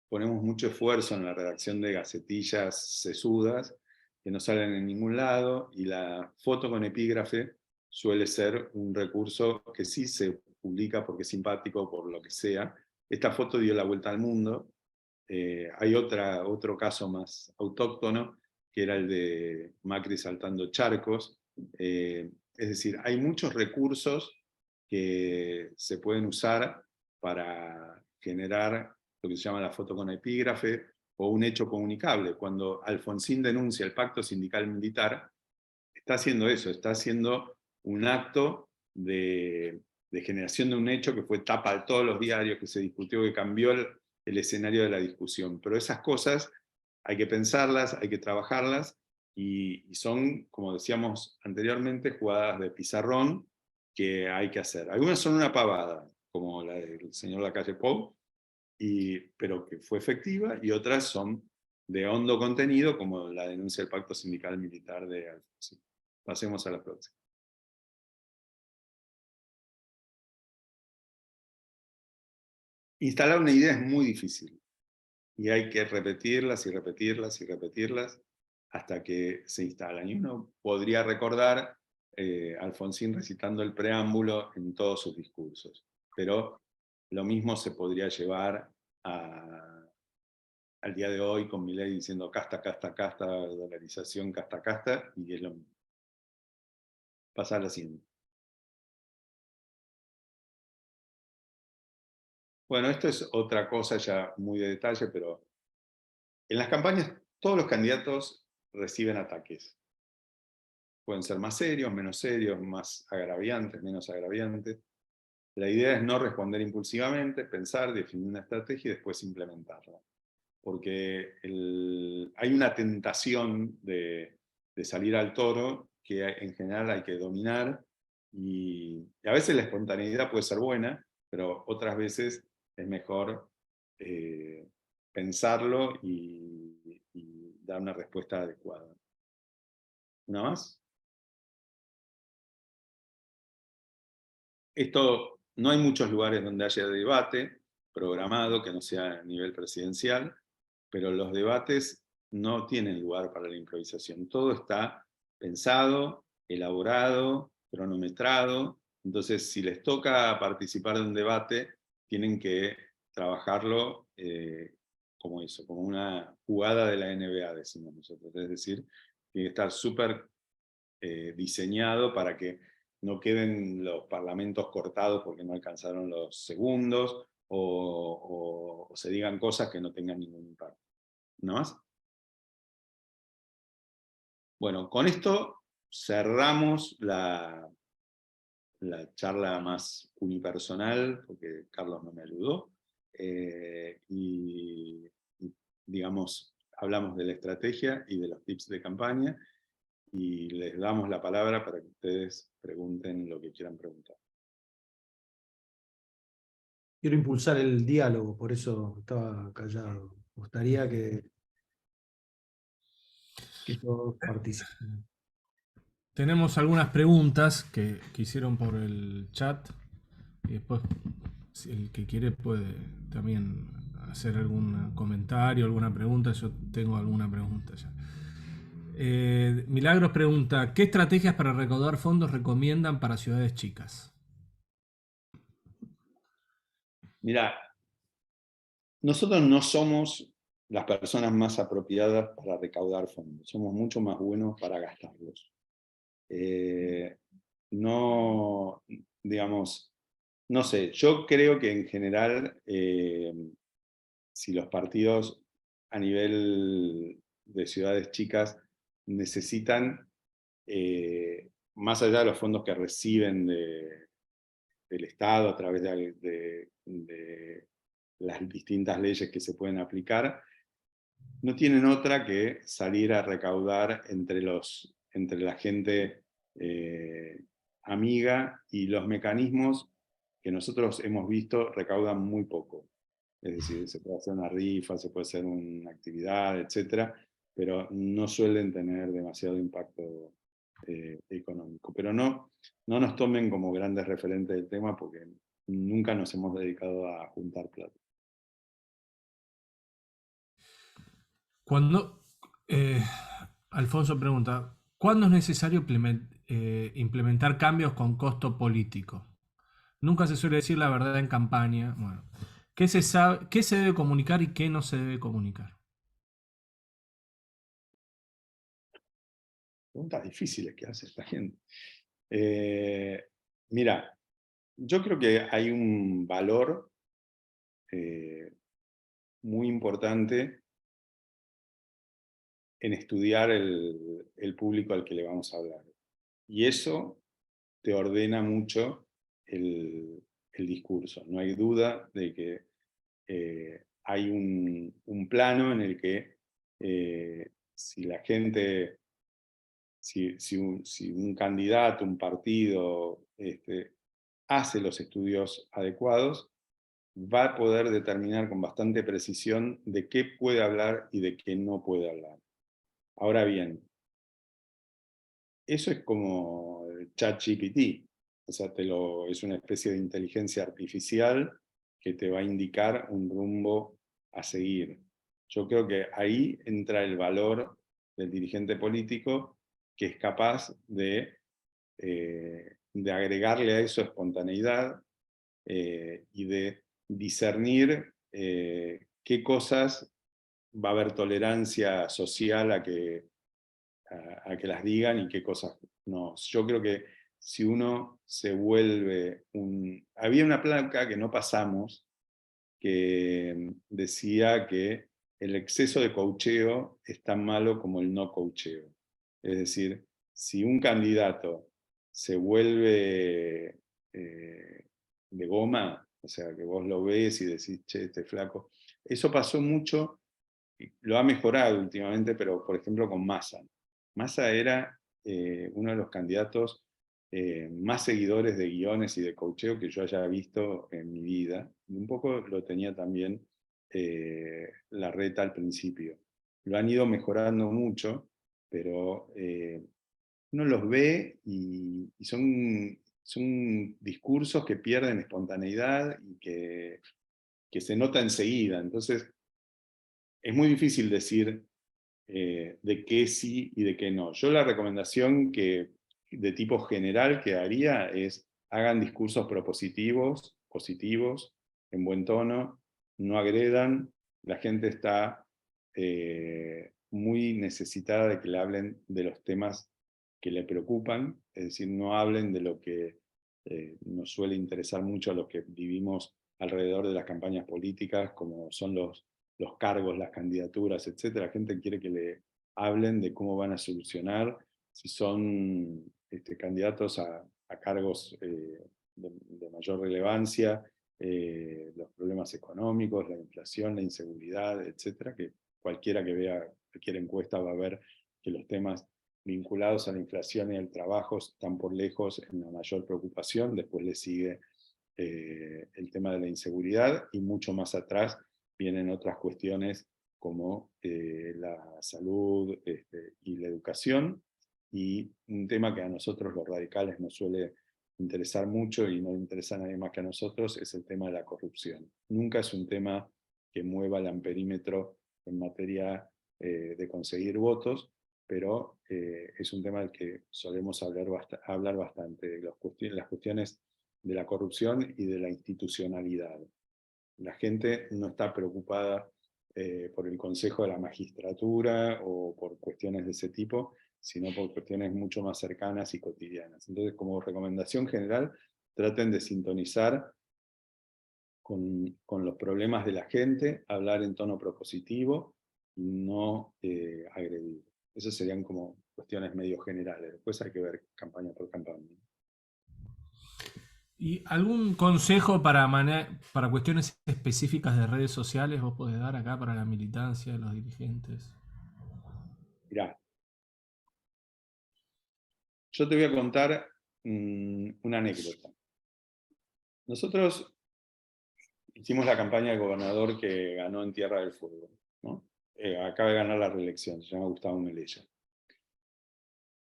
ponemos mucho esfuerzo en la redacción de gacetillas sesudas que no salen en ningún lado, y la foto con epígrafe suele ser un recurso que sí se publica porque es simpático, por lo que sea. Esta foto dio la vuelta al mundo. Hay otro caso más autóctono, que era el de Macri saltando charcos. Es decir, hay muchos recursos que se pueden usar para generar lo que se llama la foto con epígrafe o un hecho comunicable. Cuando Alfonsín denuncia el pacto sindical militar, está haciendo eso, está haciendo un acto de generación de un hecho que fue tapa de todos los diarios, que se discutió, que cambió el escenario de la discusión. Pero esas cosas hay que pensarlas, hay que trabajarlas, y son, como decíamos anteriormente, jugadas de pizarrón que hay que hacer. Algunas son una pavada, como la del señor Lacalle Pou, pero que fue efectiva, y otras son de hondo contenido, como la denuncia del pacto sindical militar de Alfonsín. Pasemos a la próxima. Instalar una idea es muy difícil, y hay que repetirlas y repetirlas y repetirlas hasta que se instalan. Y uno podría recordar Alfonsín recitando el preámbulo en todos sus discursos, pero lo mismo se podría llevar al día de hoy con Milei diciendo casta, casta, casta, dolarización, casta, casta, y es lo mismo. Pasar a la siguiente. Bueno, esto es otra cosa ya muy de detalle, pero en las campañas todos los candidatos reciben ataques. Pueden ser más serios, más agraviantes, menos agraviantes. La idea es no responder impulsivamente, pensar, definir una estrategia y después implementarla. Porque hay una tentación de salir al toro que en general hay que dominar, y a veces la espontaneidad puede ser buena, pero otras veces es mejor pensarlo y dar una respuesta adecuada. ¿Una más? Esto, no hay muchos lugares donde haya debate programado que no sea a nivel presidencial, pero los debates no tienen lugar para la improvisación. Todo está pensado, elaborado, cronometrado. Entonces, si les toca participar de un debate, tienen que trabajarlo como eso, como una jugada de la NBA, decimos nosotros. Es decir, tiene que estar súper diseñado para que no queden los parlamentos cortados porque no alcanzaron los segundos, o se digan cosas que no tengan ningún impacto. ¿No más? Bueno, con esto cerramos la charla más unipersonal, porque Carlos no me ayudó, y digamos, hablamos de la estrategia y de los tips de campaña, y les damos la palabra para que ustedes pregunten lo que quieran preguntar. Quiero impulsar el diálogo, por eso estaba callado. Me gustaría que todos participen. Tenemos algunas preguntas que hicieron por el chat, y después si el que quiere puede también hacer algún comentario, alguna pregunta. Yo tengo alguna pregunta ya. Milagros pregunta, ¿qué estrategias para recaudar fondos recomiendan para ciudades chicas? Mira, nosotros no somos las personas más apropiadas para recaudar fondos, somos mucho más buenos para gastarlos. No, digamos, no sé, yo creo que en general, si los partidos a nivel de ciudades chicas necesitan, más allá de los fondos que reciben del Estado a través de las distintas leyes que se pueden aplicar, no tienen otra que salir a recaudar entre la gente amiga, y los mecanismos que nosotros hemos visto recaudan muy poco. Es decir, se puede hacer una rifa, se puede hacer una actividad, etcétera, pero no suelen tener demasiado impacto económico. Pero no nos tomen como grandes referentes del tema, porque nunca nos hemos dedicado a juntar plata. Cuando, Alfonso pregunta, ¿cuándo es necesario implementar cambios con costo político? Nunca se suele decir la verdad en campaña. Bueno, ¿qué se sabe, qué se debe comunicar y qué no se debe comunicar? Preguntas difíciles que hace esta gente. Mira, yo creo que hay un valor muy importante en estudiar el público al que le vamos a hablar. Y eso te ordena mucho el discurso. No hay duda de que hay un plano en el que si la gente, si un candidato, un partido, hace los estudios adecuados, va a poder determinar con bastante precisión de qué puede hablar y de qué no puede hablar. Ahora bien, eso es como el ChatGPT, o sea, es una especie de inteligencia artificial que te va a indicar un rumbo a seguir. Yo creo que ahí entra el valor del dirigente político, que es capaz de agregarle a eso espontaneidad y de discernir qué cosas va a haber tolerancia social a que las digan y qué cosas no. Yo creo que si uno se vuelve un... Había una placa que no pasamos que decía que el exceso de coacheo es tan malo como el no coacheo. Es decir, si un candidato se vuelve de goma, o sea, que vos lo ves y decís, che, este flaco, eso pasó mucho, lo ha mejorado últimamente, pero por ejemplo con Massa. Massa era uno de los candidatos más seguidores de guiones y de coacheo que yo haya visto en mi vida. Y un poco lo tenía también Larreta al principio. Lo han ido mejorando mucho, pero uno los ve y son discursos que pierden espontaneidad y que se nota enseguida. Entonces, es muy difícil decir de qué sí y de qué no. Yo la recomendación de tipo general que haría es: hagan discursos propositivos, positivos, en buen tono, no agredan. La gente está muy necesitada de que le hablen de los temas que le preocupan, es decir, no hablen de lo que nos suele interesar mucho a los que vivimos alrededor de las campañas políticas, como son los cargos, las candidaturas, etc. La gente quiere que le hablen de cómo van a solucionar, si son candidatos a cargos de mayor relevancia, los problemas económicos, la inflación, la inseguridad, etc. Que cualquiera que vea cualquier encuesta va a ver que los temas vinculados a la inflación y al trabajo están por lejos en la mayor preocupación. Después le sigue el tema de la inseguridad, y mucho más atrás vienen otras cuestiones como la salud y la educación, y un tema que a nosotros los radicales nos suele interesar mucho y no le interesa a nadie más que a nosotros, es el tema de la corrupción. Nunca es un tema que mueva el amperímetro en materia de conseguir votos, pero es un tema del que solemos hablar bastante, las cuestiones de la corrupción y de la institucionalidad. La gente no está preocupada por el Consejo de la Magistratura o por cuestiones de ese tipo, sino por cuestiones mucho más cercanas y cotidianas. Entonces, como recomendación general, traten de sintonizar con los problemas de la gente, hablar en tono propositivo y no agredir. Esas serían como cuestiones medio generales. Después hay que ver campaña por campaña. ¿Y algún consejo para cuestiones específicas de redes sociales vos podés dar acá para la militancia, los dirigentes? Mirá, yo te voy a contar una anécdota. Nosotros hicimos la campaña del gobernador que ganó en Tierra del Fuego, ¿no? Acaba de ganar la reelección, se llama Gustavo Melella.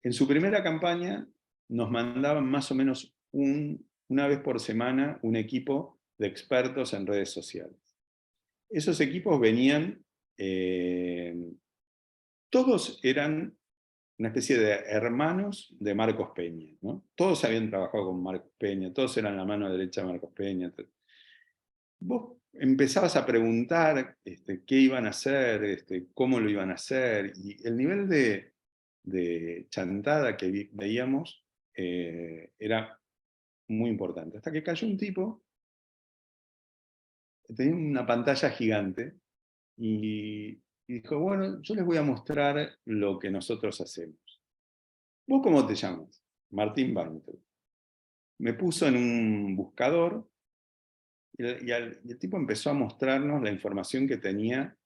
En su primera campaña nos mandaban más o menos una vez por semana un equipo de expertos en redes sociales. Esos equipos venían, todos eran una especie de hermanos de Marcos Peña, ¿no? Todos habían trabajado con Marcos Peña, todos eran la mano derecha de Marcos Peña. Vos empezabas a preguntar qué iban a hacer, cómo lo iban a hacer, y el nivel de chantada que veíamos era muy importante. Hasta que cayó un tipo, tenía una pantalla gigante, y dijo, bueno, yo les voy a mostrar lo que nosotros hacemos. ¿Vos cómo te llamas? Martín Weintraub. Me puso en un buscador, y el tipo empezó a mostrarnos la información que tenía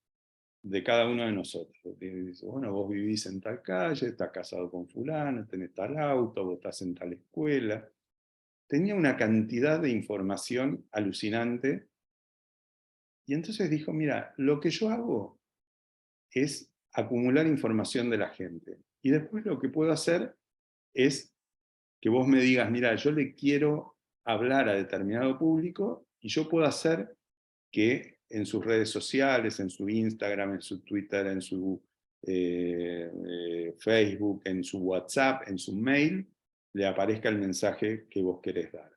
de cada uno de nosotros. Dice, bueno, vos vivís en tal calle, estás casado con fulano, tenés tal auto, vos estás en tal escuela. Tenía una cantidad de información alucinante, y entonces dijo, mira, lo que yo hago es acumular información de la gente, y después lo que puedo hacer es que vos me digas, mira, yo le quiero hablar a determinado público, y yo puedo hacer que en sus redes sociales, en su Instagram, en su Twitter, en su Facebook, en su WhatsApp, en su mail, le aparezca el mensaje que vos querés dar.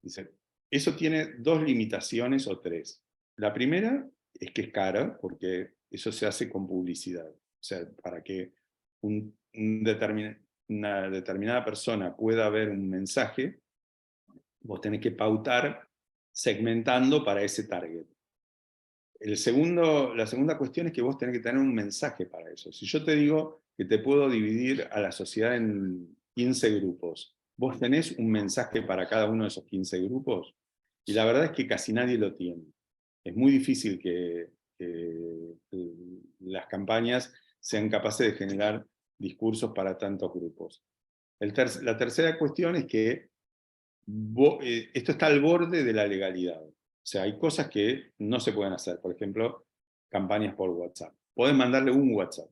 Dice, eso tiene dos limitaciones o tres. La primera es que es caro, porque eso se hace con publicidad. O sea, para que una determinada persona pueda ver un mensaje, vos tenés que pautar segmentando para ese target. La segunda cuestión es que vos tenés que tener un mensaje para eso. Si yo te digo que te puedo dividir a la sociedad en 15 grupos, ¿vos tenés un mensaje para cada uno de esos 15 grupos? Y la verdad es que casi nadie lo tiene. Es muy difícil que las campañas sean capaces de generar discursos para tantos grupos. La tercera cuestión es que esto está al borde de la legalidad. O sea, hay cosas que no se pueden hacer. Por ejemplo, campañas por WhatsApp. Podés mandarle un WhatsApp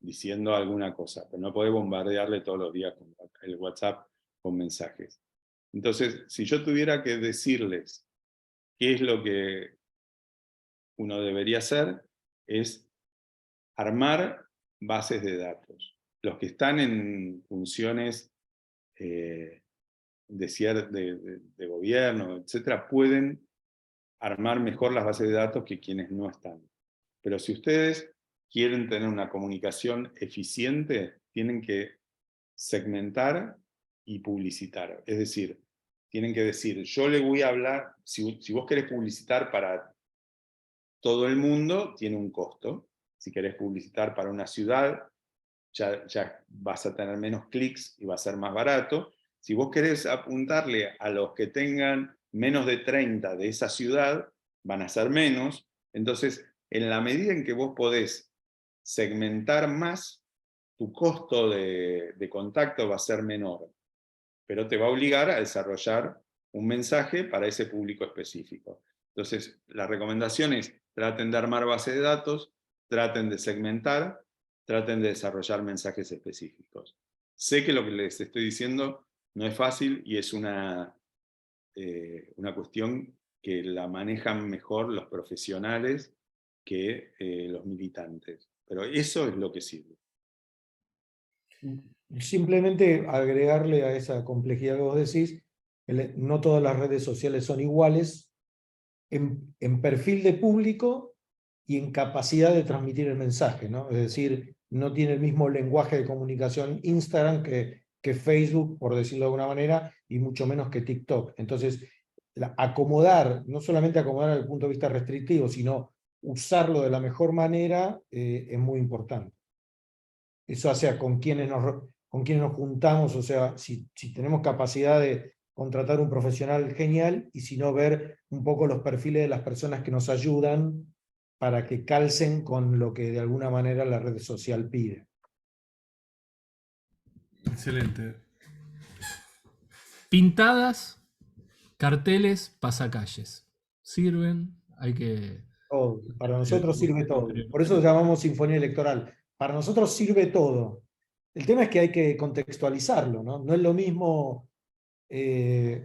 diciendo alguna cosa, pero no podés bombardearle todos los días con el WhatsApp con mensajes. Entonces, si yo tuviera que decirles qué es lo que uno debería hacer, es armar bases de datos. Los que están en funciones de gobierno, etcétera, pueden armar mejor las bases de datos que quienes no están. Pero si ustedes quieren tener una comunicación eficiente, tienen que segmentar y publicitar. Es decir, tienen que decir, yo le voy a hablar, si vos querés publicitar para todo el mundo, tiene un costo. Si querés publicitar para una ciudad, ya vas a tener menos clics y va a ser más barato. Si vos querés apuntarle a los que tengan menos de 30 de esa ciudad, van a ser menos. Entonces, en la medida en que vos podés segmentar más, tu costo de contacto va a ser menor, pero te va a obligar a desarrollar un mensaje para ese público específico. Entonces, la recomendación es traten de armar base de datos, traten de segmentar, traten de desarrollar mensajes específicos. Sé que lo que les estoy diciendo no es fácil y es una cuestión que la manejan mejor los profesionales que los militantes. Pero eso es lo que sirve. Simplemente agregarle a esa complejidad que vos decís, no todas las redes sociales son iguales en perfil de público y en capacidad de transmitir el mensaje, ¿no? Es decir, no tiene el mismo lenguaje de comunicación Instagram que Facebook, por decirlo de alguna manera, y mucho menos que TikTok. Entonces, acomodar, no solamente acomodar desde el punto de vista restrictivo, sino usarlo de la mejor manera es muy importante. Eso hace con quienes nos juntamos, o sea, si tenemos capacidad contratar un profesional genial, y sino ver un poco los perfiles de las personas que nos ayudan para que calcen con lo que de alguna manera la red social pide. Excelente. Pintadas, carteles, pasacalles. ¿Sirven? Hay que... Todo. Para nosotros sirve todo. Por eso lo llamamos sinfonía electoral. Para nosotros sirve todo. El tema es que hay que contextualizarlo, ¿no? No es lo mismo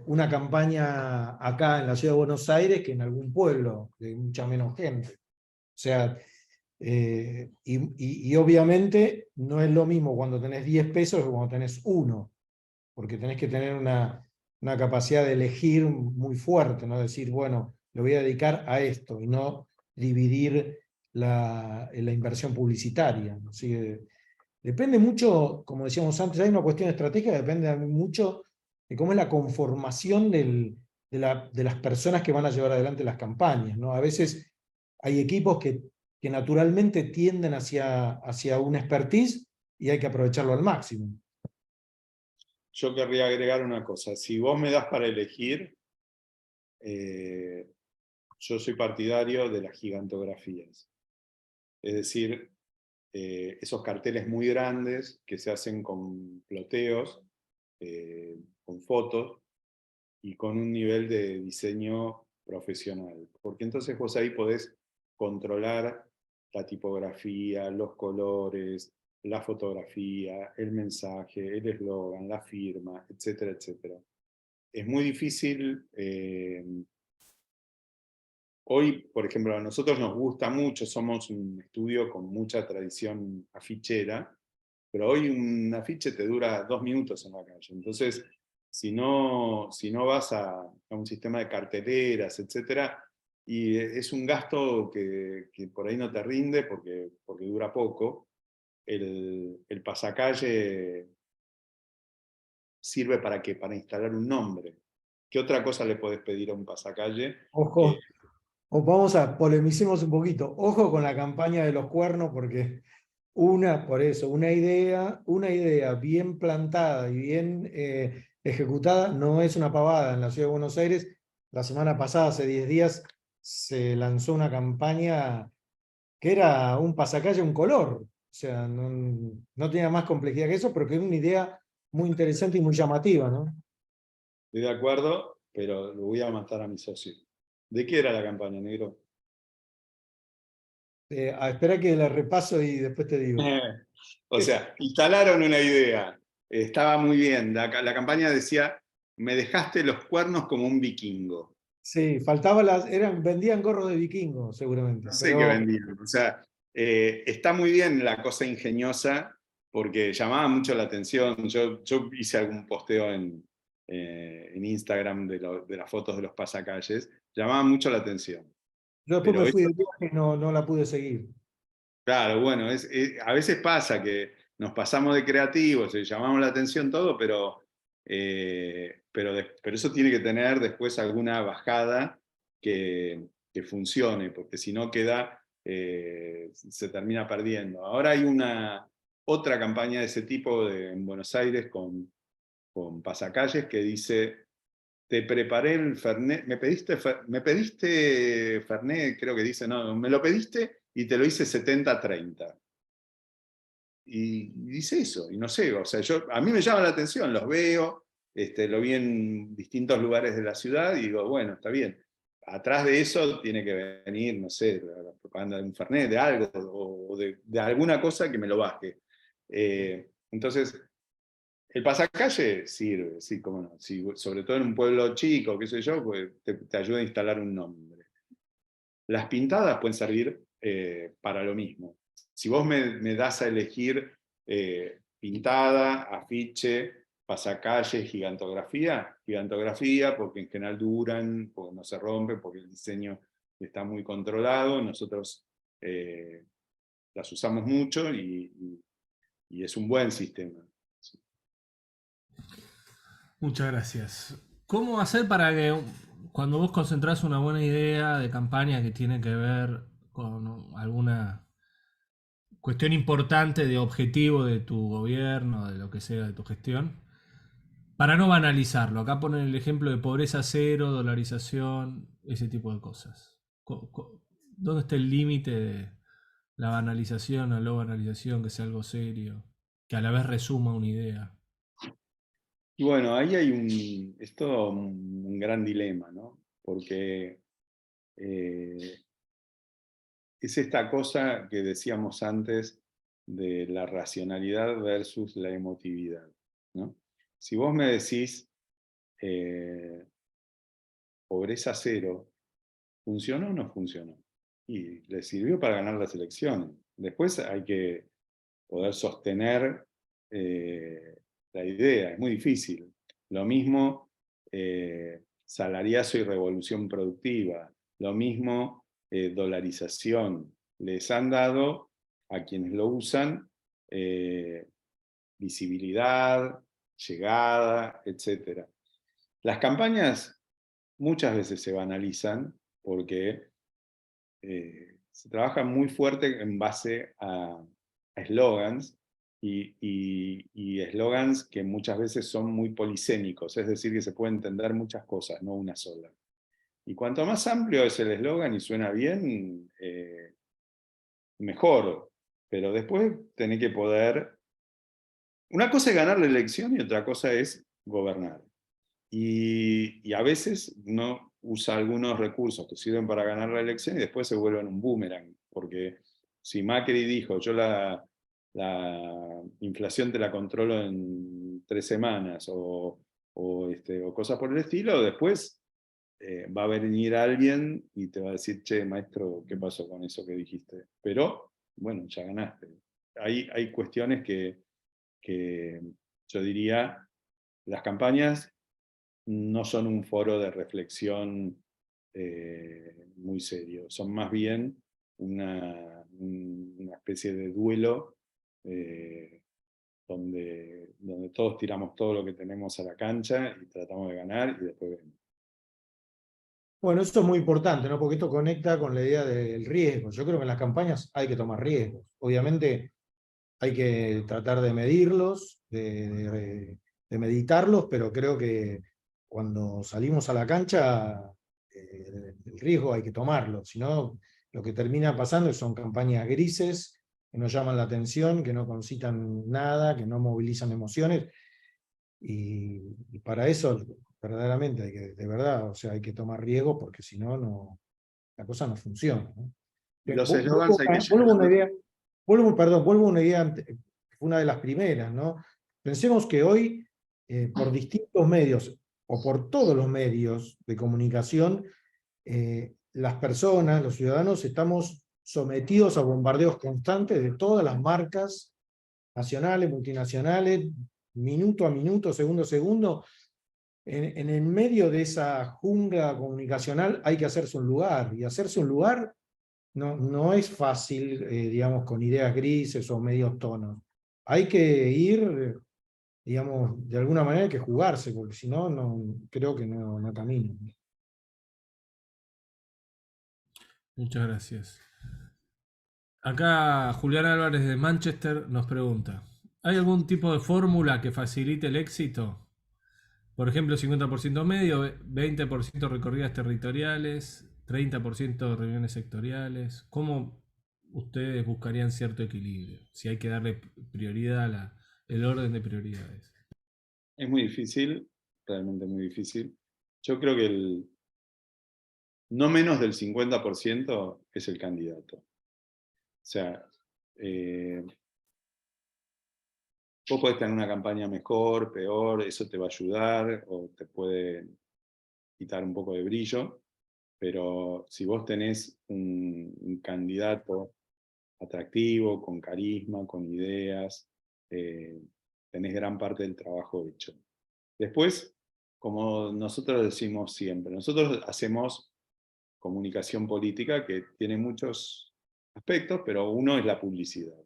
una campaña acá en la ciudad de Buenos Aires que en algún pueblo de mucha menos gente. O sea, y obviamente no es lo mismo cuando tenés 10 pesos que cuando tenés uno, porque tenés que tener una capacidad de elegir muy fuerte, ¿no? Decir, bueno, lo voy a dedicar a esto y no dividir la inversión publicitaria, ¿no? Así que depende mucho, como decíamos antes, hay una cuestión estratégica, depende mucho de cómo es la conformación de las personas que van a llevar adelante las campañas, ¿no? A veces hay equipos que naturalmente tienden hacia un expertise y hay que aprovecharlo al máximo. Yo querría agregar una cosa. Si vos me das para elegir, yo soy partidario de las gigantografías. Es decir, esos carteles muy grandes que se hacen con ploteos, con fotos y con un nivel de diseño profesional. Porque entonces vos ahí podés controlar la tipografía, los colores, la fotografía, el mensaje, el eslogan, la firma, etcétera, etcétera. Es muy difícil. Hoy, por ejemplo, a nosotros nos gusta mucho, somos un estudio con mucha tradición afichera, pero hoy un afiche te dura 2 minutos en la calle. Entonces, si no vas a un sistema de carteleras, etcétera, y es un gasto que por ahí no te rinde porque dura poco, el pasacalle sirve para ¿qué? Para instalar un nombre. ¿Qué otra cosa le podés pedir a un pasacalle? Ojo, vamos a polemicemos un poquito. Ojo con la campaña de los cuernos, porque una idea bien plantada y bien ejecutada no es una pavada. En la ciudad de Buenos Aires, la semana pasada, hace 10 días, se lanzó una campaña que era un pasacalle, un color. O sea, no tenía más complejidad que eso, pero que era una idea muy interesante y muy llamativa, ¿no? Estoy de acuerdo, pero lo voy a matar a mi socio. ¿De qué era la campaña, negro? Espera que la repaso y después te digo. O sea, instalaron una idea. Estaba muy bien. La campaña decía, me dejaste los cuernos como un vikingo. Sí, vendían gorros de vikingo, seguramente. No sé qué Pero vendían. O sea, está muy bien la cosa ingeniosa porque llamaba mucho la atención. Yo hice algún posteo en Instagram de las fotos de los pasacalles. Llamaba mucho la atención. yo después Pero me fui eso, de viaje y no la pude seguir. claro, bueno, a veces pasa que nos pasamos de creativos y llamamos la atención todo, pero eso tiene que tener después alguna bajada que funcione, porque si no queda, se termina perdiendo. Ahora hay otra campaña de ese tipo en Buenos Aires con pasacalles que dice, te preparé el Fernet, me pediste Fernet, creo que dice, no, me lo pediste y te lo hice 70-30. Y dice eso, y no sé, o sea, a mí me llama la atención, los veo, lo vi en distintos lugares de la ciudad y digo, bueno, está bien. Atrás de eso tiene que venir, no sé, la propaganda de un Fernet, de algo, o de alguna cosa que me lo baje. Entonces, el pasacalle sirve, sí, cómo no. Sí, sobre todo en un pueblo chico, qué sé yo, pues te ayuda a instalar un nombre. Las pintadas pueden servir para lo mismo. Si vos me das a elegir pintada, afiche, pasacalle, gigantografía, porque en general duran, porque no se rompen, porque el diseño está muy controlado, nosotros las usamos mucho y es un buen sistema. Muchas gracias. ¿Cómo hacer para que cuando vos concentrás una buena idea de campaña que tiene que ver con alguna cuestión importante de objetivo de tu gobierno, de lo que sea, de tu gestión, Para no banalizarlo, acá ponen el ejemplo de pobreza cero, dolarización, ese tipo de cosas. ¿Dónde está el límite de la banalización a la banalización, que sea algo serio, que a la vez resuma una idea? Y bueno, ahí es todo un gran dilema, ¿no? Porque es esta cosa que decíamos antes de la racionalidad versus la emotividad, ¿no? Si vos me decís eh, pobreza cero, ¿funcionó o no funcionó? Y le sirvió para ganar las elecciones. Después hay que poder sostener la idea, es muy difícil. Lo mismo salariazo y revolución productiva, lo mismo dolarización. Les han dado a quienes lo usan visibilidad, llegada, etc. Las campañas muchas veces se banalizan porque se trabaja muy fuerte en base a eslogans y eslogans que muchas veces son muy polisémicos, es decir, que se puede entender muchas cosas, no una sola. Y cuanto más amplio es el eslogan y suena bien, mejor. Pero después tenés que poder... Una cosa es ganar la elección y otra cosa es gobernar. Y a veces uno usa algunos recursos que sirven para ganar la elección y después se vuelven un boomerang, porque si Macri dijo, yo la inflación te la controlo en 3 semanas o cosas por el estilo, después va a venir alguien y te va a decir, che, maestro, ¿qué pasó con eso que dijiste? Pero, bueno, ya ganaste. Hay cuestiones que yo diría, las campañas no son un foro de reflexión muy serio, son más bien una especie de duelo donde todos tiramos todo lo que tenemos a la cancha y tratamos de ganar y después vemos. Bueno, eso es muy importante, ¿no? Porque esto conecta con la idea del riesgo. Yo creo que en las campañas hay que tomar riesgos. Obviamente hay que tratar de medirlos, de meditarlos, pero creo que cuando salimos a la cancha, el riesgo hay que tomarlo. Si no, lo que termina pasando son campañas grises que no llaman la atención, que no concitan nada, que no movilizan emociones. Y para eso, verdaderamente, hay que, de verdad, o sea, hay que tomar riesgos porque si no, la cosa no funciona, ¿no? Y los Vuelvo eslogans hay que vuelvo a una llevarlos. idea, vuelvo a una idea, una de las primeras, ¿no? Pensemos que hoy, por distintos medios, o por todos los medios de comunicación, las personas, los ciudadanos, estamos sometidos a bombardeos constantes de todas las marcas nacionales, multinacionales, minuto a minuto, segundo a segundo. En el medio de esa jungla comunicacional hay que hacerse un lugar, y hacerse un lugar no es fácil, digamos, con ideas grises o medios tonos. Hay que ir, digamos, de alguna manera hay que jugarse, porque si no, creo que no camina. Muchas gracias. Acá Julián Álvarez de Manchester nos pregunta, ¿hay algún tipo de fórmula que facilite el éxito? Por ejemplo, 50% medio, 20% recorridas territoriales, 30% reuniones sectoriales. ¿Cómo ustedes buscarían cierto equilibrio? Si hay que darle prioridad a el orden de prioridades. Es muy difícil, realmente muy difícil. Yo creo que no menos del 50% es el candidato. O sea, vos podés tener una campaña mejor, peor, eso te va a ayudar o te puede quitar un poco de brillo, pero si vos tenés un candidato atractivo, con carisma, con ideas, tenés gran parte del trabajo hecho. Después, como nosotros decimos siempre, nosotros hacemos comunicación política que tiene muchos aspectos, pero uno es la publicidad.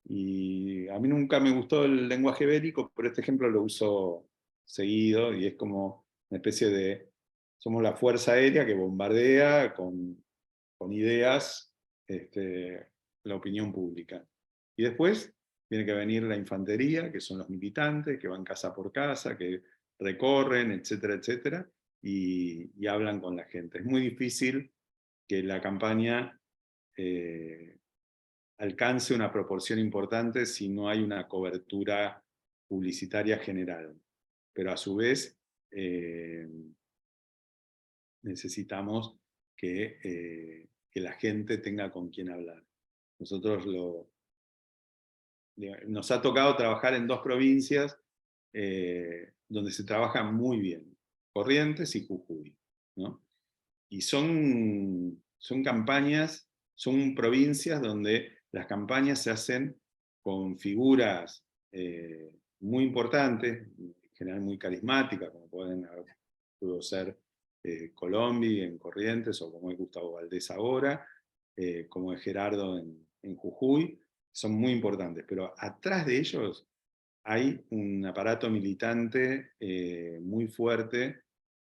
Y a mí nunca me gustó el lenguaje bélico, pero este ejemplo lo uso seguido y es como una especie de, somos la fuerza aérea que bombardea con ideas la opinión pública. Y después tiene que venir la infantería, que son los militantes, que van casa por casa, que recorren, etcétera, etcétera, y hablan con la gente. Es muy difícil que la campaña alcance una proporción importante si no hay una cobertura publicitaria general. Pero a su vez necesitamos que la gente tenga con quién hablar. Nosotros nos ha tocado trabajar en 2 provincias donde se trabaja muy bien, Corrientes y Jujuy, ¿no? Y son campañas, son provincias donde las campañas se hacen con figuras muy importantes, en general muy carismáticas, como pudo ser Colombi en Corrientes, o como es Gustavo Valdés ahora, como es Gerardo en Jujuy, son muy importantes, pero atrás de ellos hay un aparato militante muy fuerte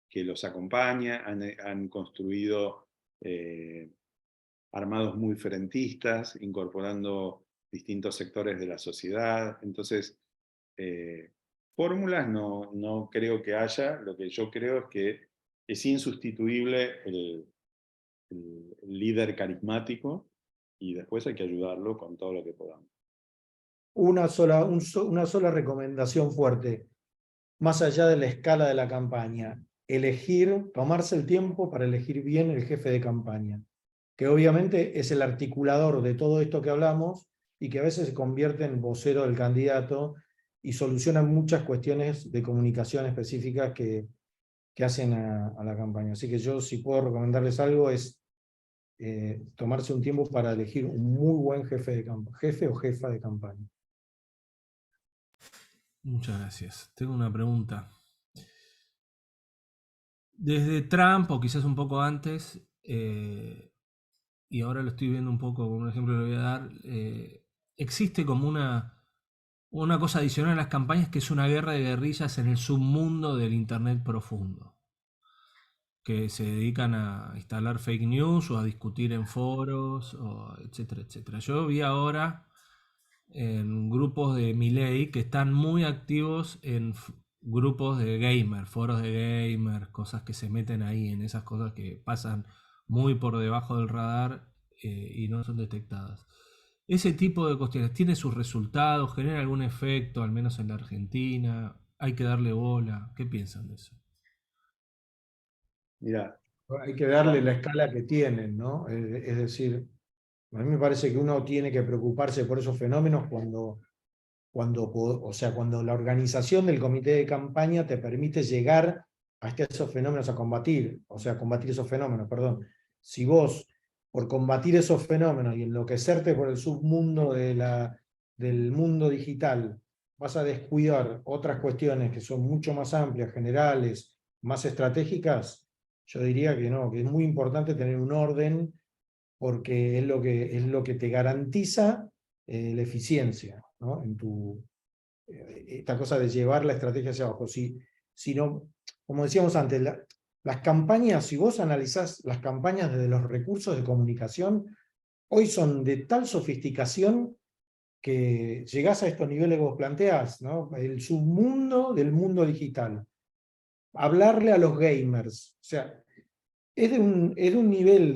que los acompaña, han construido armados muy frentistas, incorporando distintos sectores de la sociedad. Entonces, fórmulas no creo que haya, lo que yo creo es que es insustituible el líder carismático, y después hay que ayudarlo con todo lo que podamos. Una sola recomendación fuerte, más allá de la escala de la campaña, tomarse el tiempo para elegir bien el jefe de campaña, que obviamente es el articulador de todo esto que hablamos y que a veces se convierte en vocero del candidato y soluciona muchas cuestiones de comunicación específicas que hacen a la campaña. Así que yo, si puedo recomendarles algo, es tomarse un tiempo para elegir un muy buen jefe o jefa de campaña. Muchas gracias. Tengo una pregunta. Desde Trump, o quizás un poco antes, y ahora lo estoy viendo un poco, como un ejemplo que le voy a dar, existe como una cosa adicional a las campañas, que es una guerra de guerrillas en el submundo del Internet profundo, que se dedican a instalar fake news o a discutir en foros, etcétera, etcétera. Yo vi ahora en grupos de Milei que están muy activos en grupos de gamers, foros de gamers, cosas que se meten ahí, en esas cosas que pasan muy por debajo del radar y no son detectadas. Ese tipo de cuestiones tiene sus resultados, genera algún efecto, al menos en la Argentina, hay que darle bola. ¿Qué piensan de eso? Mira, Hay que darle la escala que tienen, ¿no? Es decir, a mí me parece que uno tiene que preocuparse por esos fenómenos cuando la organización del comité de campaña te permite llegar hasta esos fenómenos combatir esos fenómenos, perdón. Si vos, por combatir esos fenómenos y enloquecerte por el submundo del mundo digital, vas a descuidar otras cuestiones que son mucho más amplias, generales, más estratégicas, yo diría que no, que es muy importante tener un orden, porque es lo que te garantiza la eficiencia, ¿no? Esta cosa de llevar la estrategia hacia abajo. Si no, como decíamos antes, las campañas, si vos analizás las campañas desde los recursos de comunicación, hoy son de tal sofisticación que llegás a estos niveles que vos planteás, ¿no? El submundo del mundo digital. Hablarle a los gamers, o sea, es de un nivel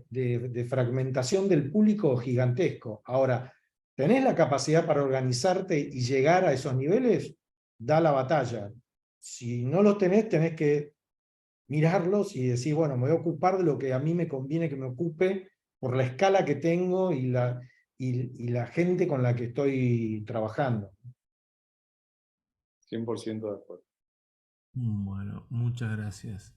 de fragmentación del público gigantesco. Ahora, ¿tenés la capacidad para organizarte y llegar a esos niveles? Da la batalla. Si no los tenés, tenés que mirarlos y decir, bueno, me voy a ocupar de lo que a mí me conviene que me ocupe por la escala que tengo y la gente con la que estoy trabajando. 100% de acuerdo. Bueno, muchas gracias.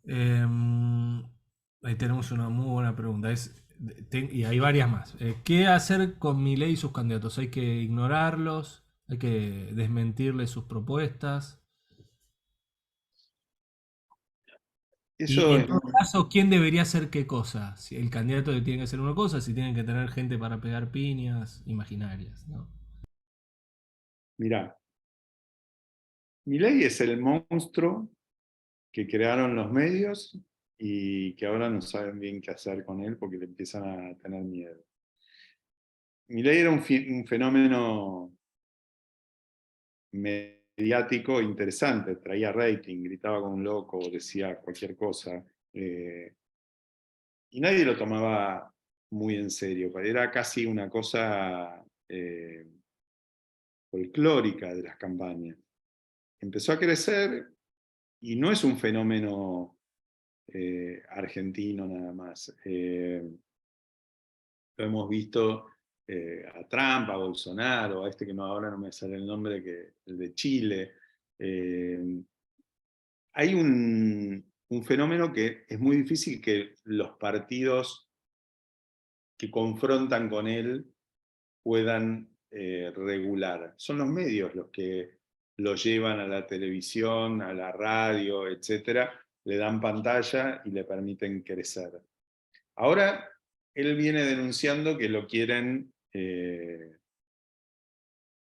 Ahí tenemos una muy buena pregunta. Y hay varias más. ¿Qué hacer con Milei y sus candidatos? ¿Hay que ignorarlos? ¿Hay que desmentirles sus propuestas? Y Eso en todo caso, ¿quién debería hacer qué cosa? Si el candidato tiene que hacer una cosa, si tienen que tener gente para pegar piñas imaginarias, ¿no? mirá, Milei es el monstruo que crearon los medios y que ahora no saben bien qué hacer con él porque le empiezan a tener miedo. Milei era un fenómeno mediático interesante, traía rating, gritaba como un loco, decía cualquier cosa, y nadie lo tomaba muy en serio, era casi una cosa folclórica de las campañas. Empezó a crecer y no es un fenómeno argentino nada más. Lo hemos visto a Trump, a Bolsonaro, a este que no, ahora no me sale el nombre, el de Chile. Hay un fenómeno que es muy difícil que los partidos que confrontan con él puedan regular. Son los medios los que lo llevan a la televisión, a la radio, etcétera, le dan pantalla y le permiten crecer. Ahora, él viene denunciando que lo quieren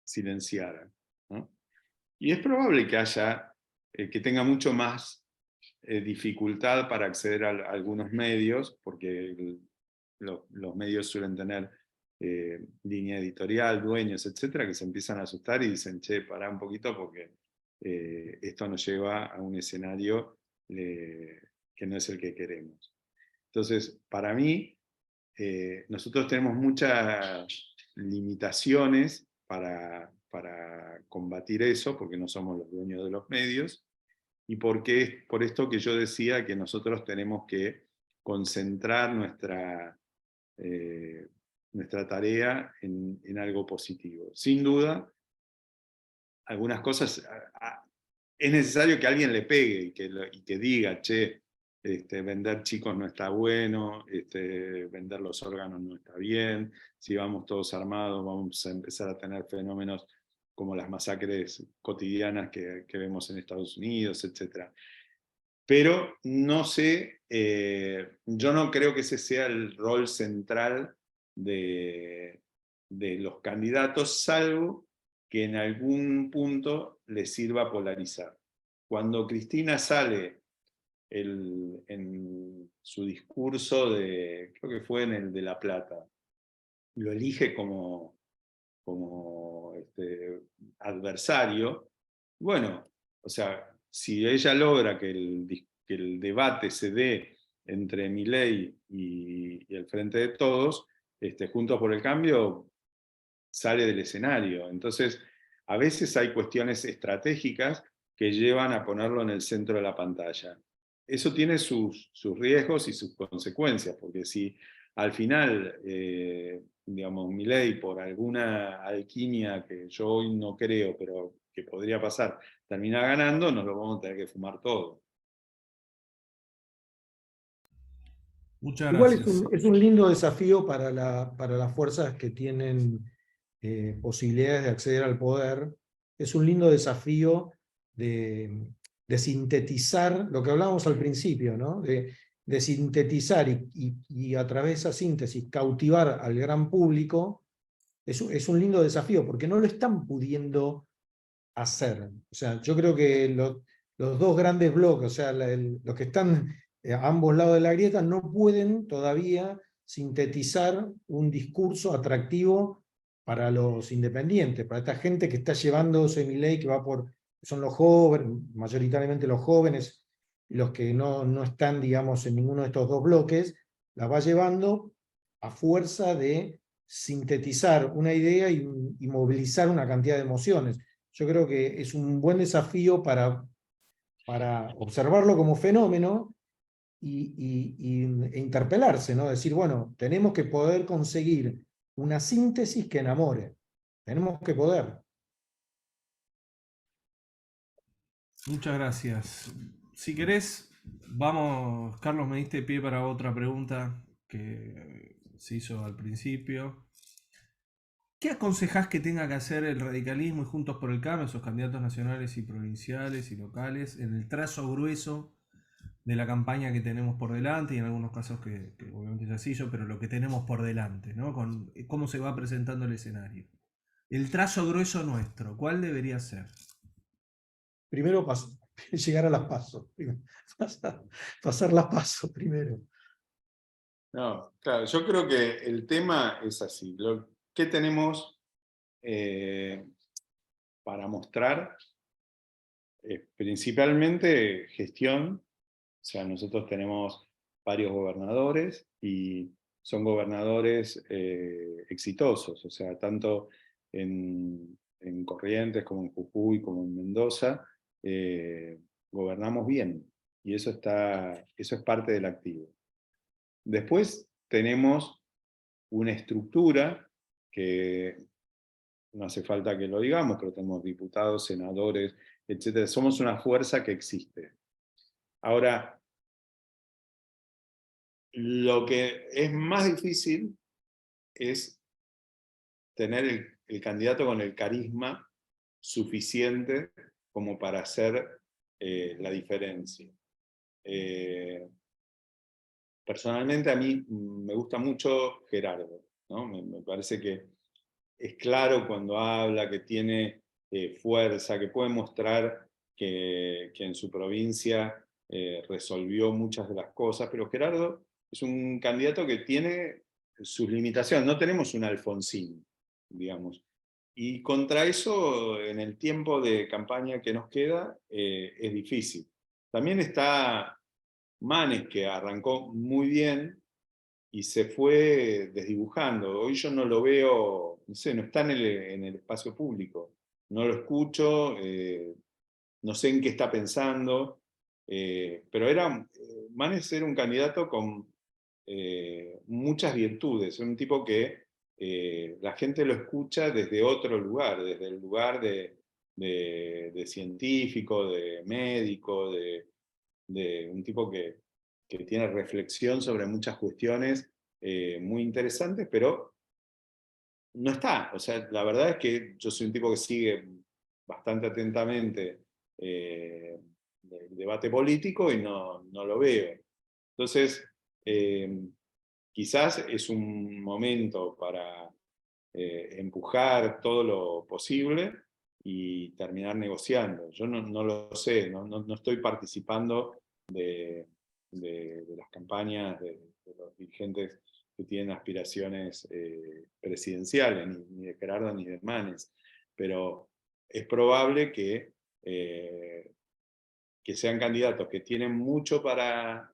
silenciar, ¿no? Y es probable que que tenga mucho más dificultad para acceder a algunos medios, porque los medios suelen tener línea editorial, dueños, etcétera, que se empiezan a asustar y dicen, che, pará un poquito porque esto nos lleva a un escenario que no es el que queremos. Entonces, para mí, nosotros tenemos muchas limitaciones para combatir eso, porque no somos los dueños de los medios, y porque por esto que yo decía que nosotros tenemos que concentrar nuestra tarea en algo positivo. Sin duda, algunas cosas, es necesario que alguien le pegue y que diga, che, vender chicos no está bueno, vender los órganos no está bien, si vamos todos armados vamos a empezar a tener fenómenos como las masacres cotidianas que vemos en Estados Unidos, etc. Pero no sé, yo no creo que ese sea el rol central de los candidatos, salvo que en algún punto les sirva polarizar. Cuando Cristina sale en su discurso creo que fue en el de La Plata, lo elige como adversario, bueno, o sea, si ella logra que el debate se dé entre Milei y el Frente de Todos, Juntos por el Cambio sale del escenario. Entonces, a veces hay cuestiones estratégicas que llevan a ponerlo en el centro de la pantalla. Eso tiene sus riesgos y sus consecuencias, porque si al final, digamos, Milei, por alguna alquimia que yo hoy no creo, pero que podría pasar, termina ganando, nos lo vamos a tener que fumar todo. Muchas Igual gracias. es un lindo desafío para las fuerzas que tienen posibilidades de acceder al poder. Es un lindo desafío de sintetizar lo que hablábamos al principio, ¿no? De sintetizar y a través de esa síntesis cautivar al gran público. Es un lindo desafío porque no lo están pudiendo hacer. O sea, yo creo que los dos grandes bloques, o sea, los que están a ambos lados de la grieta, no pueden todavía sintetizar un discurso atractivo para los independientes, para esta gente que está llevándose Milei, que son los jóvenes, mayoritariamente los jóvenes, los que no están, digamos, en ninguno de estos dos bloques, la va llevando a fuerza de sintetizar una idea y movilizar una cantidad de emociones. Yo creo que es un buen desafío para observarlo como fenómeno e interpelarse, ¿no? Decir, bueno, tenemos que poder conseguir una síntesis que enamore. Tenemos que poder. Muchas gracias. Si querés, vamos, Carlos, me diste pie para otra pregunta que se hizo al principio. ¿Qué aconsejás que tenga que hacer el radicalismo y Juntos por el Cambio, esos candidatos nacionales y provinciales y locales, en el trazo grueso de la campaña que tenemos por delante, y en algunos casos que obviamente ya se hizo, pero lo que tenemos por delante, ¿no? Con cómo se va presentando el escenario? El trazo grueso nuestro, ¿cuál debería ser? Primero llegar a las PASO. Pasar las PASO primero. No, claro, yo creo que el tema es así. ¿qué tenemos para mostrar? Principalmente gestión. O sea, nosotros tenemos varios gobernadores y son gobernadores exitosos, o sea, tanto en Corrientes como en Jujuy como en Mendoza, gobernamos bien y eso es parte del activo. Después tenemos una estructura que no hace falta que lo digamos, pero tenemos diputados, senadores, etc. Somos una fuerza que existe. Ahora, lo que es más difícil es tener el candidato con el carisma suficiente como para hacer la diferencia. Personalmente a mí me gusta mucho Gerardo, ¿no? Me parece que es claro cuando habla, que tiene fuerza, que puede mostrar que en su provincia resolvió muchas de las cosas, pero Gerardo es un candidato que tiene sus limitaciones. No tenemos un Alfonsín, digamos. Y contra eso, en el tiempo de campaña que nos queda, es difícil. También está Manes, que arrancó muy bien y se fue desdibujando. Hoy yo no lo veo, no sé, no está en el espacio público. No lo escucho, no sé en qué está pensando, pero Manes era un candidato con muchas virtudes, un tipo que la gente lo escucha desde otro lugar, desde el lugar de científico, de médico, de un tipo que tiene reflexión sobre muchas cuestiones muy interesantes, pero no está. O sea, la verdad es que yo soy un tipo que sigue bastante atentamente el debate político y no lo veo. Entonces, quizás es un momento para empujar todo lo posible y terminar negociando. Yo no lo sé, no estoy participando de las campañas de los dirigentes que tienen aspiraciones presidenciales, ni de Gerardo ni de Manes, pero es probable que sean candidatos que tienen mucho para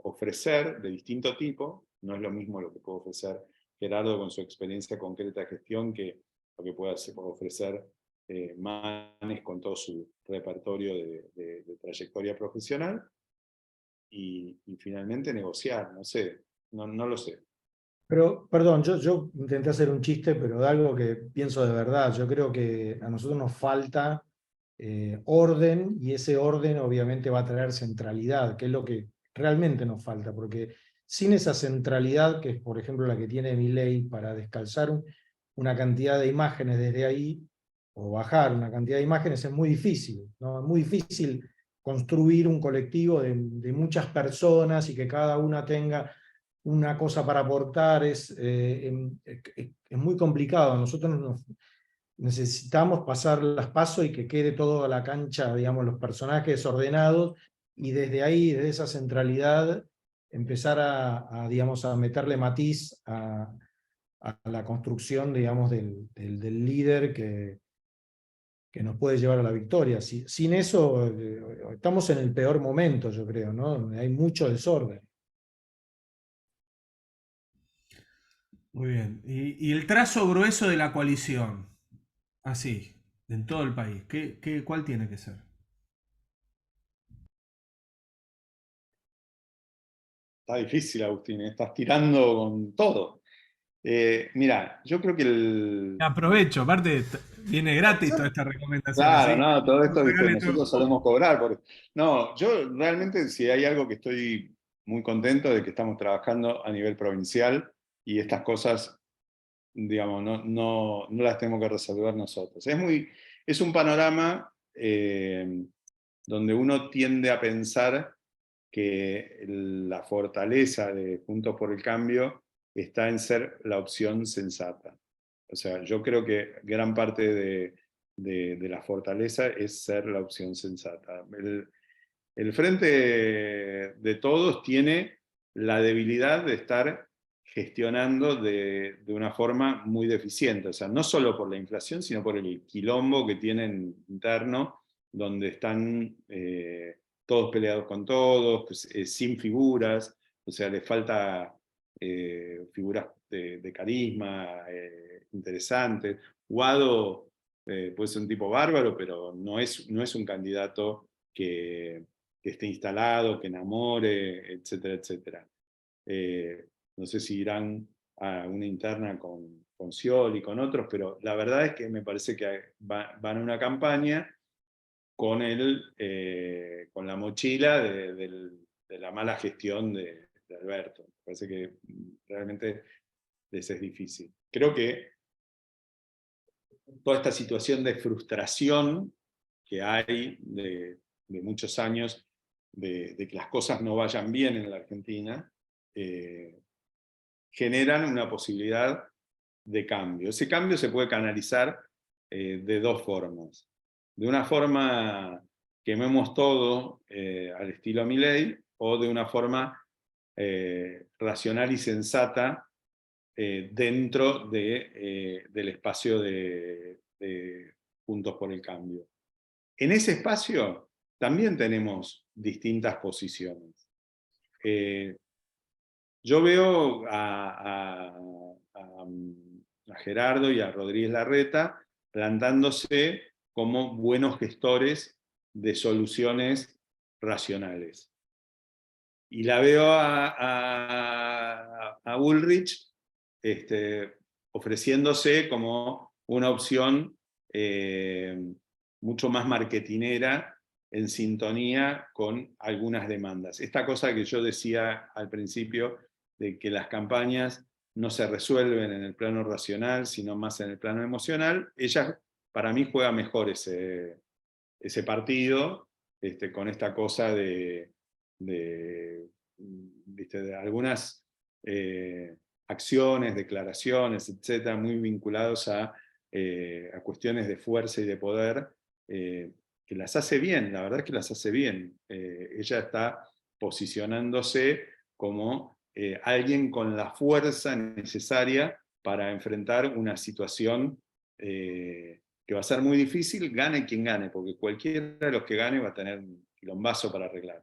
ofrecer de distinto tipo. No es lo mismo lo que puede ofrecer Gerardo con su experiencia concreta de gestión que lo que puede ofrecer Manes con todo su repertorio de trayectoria profesional y finalmente negociar, no sé, no lo sé. Pero, perdón, yo intenté hacer un chiste, pero de algo que pienso de verdad. Yo creo que a nosotros nos falta orden, y ese orden obviamente va a traer centralidad, que es lo que realmente nos falta, porque sin esa centralidad, que es por ejemplo la que tiene Milei para descalzar una cantidad de imágenes desde ahí, o bajar una cantidad de imágenes, es muy difícil, ¿no? Es muy difícil construir un colectivo de muchas personas y que cada una tenga una cosa para aportar. Es muy complicado. Nosotros necesitamos pasar las pasos y que quede todo a la cancha, digamos, los personajes ordenados, y desde ahí, desde esa centralidad, empezar digamos, a meterle matiz a la construcción, digamos, del líder que nos puede llevar a la victoria. Sin eso, estamos en el peor momento, yo creo, ¿no? Hay mucho desorden. Muy bien. Y el trazo grueso de la coalición, así, en todo el país, ¿cuál tiene que ser? Está difícil, Agustín, estás tirando con todo. Mira, yo creo que Aprovecho, aparte viene gratis toda esta recomendación, Claro, así. no, todo No esto, viste, regale todo el nosotros juego. solemos cobrar. No, yo realmente si hay algo que estoy muy contento de que estamos trabajando a nivel provincial y estas cosas, digamos, no las tenemos que resolver nosotros. Es un panorama donde uno tiende a pensar que la fortaleza de Juntos por el Cambio está en ser la opción sensata. O sea, yo creo que gran parte de la fortaleza es ser la opción sensata. El Frente de Todos tiene la debilidad de estar gestionando de una forma muy deficiente. O sea, no solo por la inflación, sino por el quilombo que tienen interno, donde están todos peleados con todos, pues, sin figuras, o sea, les falta figuras de carisma interesantes. Guado puede ser un tipo bárbaro, pero no es un candidato que esté instalado, que enamore, etcétera, etcétera. No sé si irán a una interna con Scioli y con otros, pero la verdad es que me parece que van a una campaña con la mochila de la mala gestión de Alberto. Me parece que realmente les es difícil. Creo que toda esta situación de frustración que hay de muchos años de que las cosas no vayan bien en la Argentina, generan una posibilidad de cambio. Ese cambio se puede canalizar de dos formas. De una forma quememos todo al estilo Milei, o de una forma racional y sensata dentro del espacio de Juntos por el Cambio. En ese espacio también tenemos distintas posiciones. Yo veo a Gerardo y a Rodríguez Larreta plantándose como buenos gestores de soluciones racionales. Y la veo a Bullrich ofreciéndose como una opción mucho más marketinera, en sintonía con algunas demandas. Esta cosa que yo decía al principio, de que las campañas no se resuelven en el plano racional, sino más en el plano emocional, ella para mí juega mejor ese partido, con esta cosa de algunas acciones, declaraciones, etcétera, muy vinculados a cuestiones de fuerza y de poder, que las hace bien, la verdad es que las hace bien. Ella está posicionándose como alguien con la fuerza necesaria para enfrentar una situación que va a ser muy difícil, gane quien gane, porque cualquiera de los que gane va a tener un quilombazo para arreglar.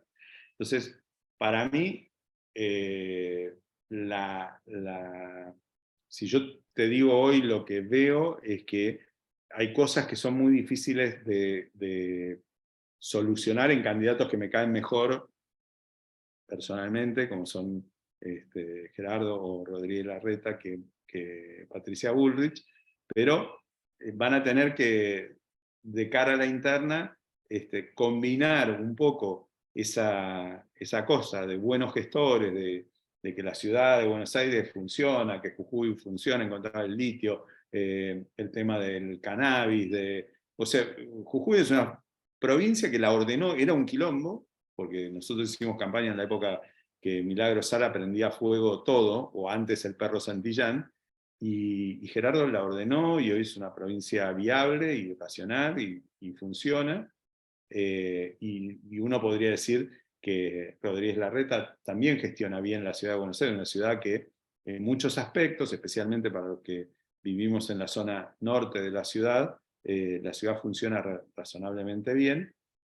Entonces, para mí, si yo te digo hoy lo que veo, es que hay cosas que son muy difíciles de solucionar en candidatos que me caen mejor personalmente, como son Gerardo o Rodríguez Larreta que Patricia Bullrich, pero van a tener que, de cara a la interna, combinar un poco esa cosa de buenos gestores, de que la ciudad de Buenos Aires funciona, que Jujuy funciona en contra del litio, el tema del cannabis, o sea, Jujuy es una provincia que la ordenó, era un quilombo, porque nosotros hicimos campaña en la época que Milagro Sala prendía fuego todo, o antes el perro Santillán, y Gerardo la ordenó, y hoy es una provincia viable y racional, y funciona, y uno podría decir que Rodríguez Larreta también gestiona bien la ciudad de Buenos Aires, una ciudad que en muchos aspectos, especialmente para los que vivimos en la zona norte de la ciudad funciona razonablemente bien,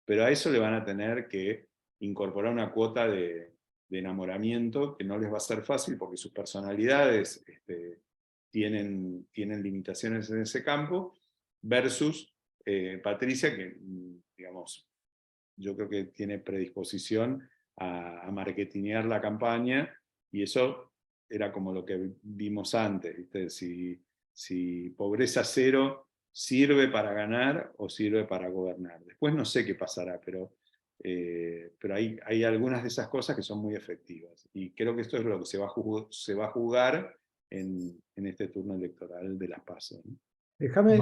pero a eso le van a tener que incorporar una cuota de enamoramiento que no les va a ser fácil porque sus personalidades tienen limitaciones en ese campo, versus Patricia, que digamos, yo creo que tiene predisposición a marketinear la campaña, y eso era como lo que vimos antes, ¿viste? Si pobreza cero sirve para ganar o sirve para gobernar. Después no sé qué pasará, pero hay algunas de esas cosas que son muy efectivas. Y creo que esto es lo que se va a jugar en este turno electoral de las PASO, ¿no? Déjame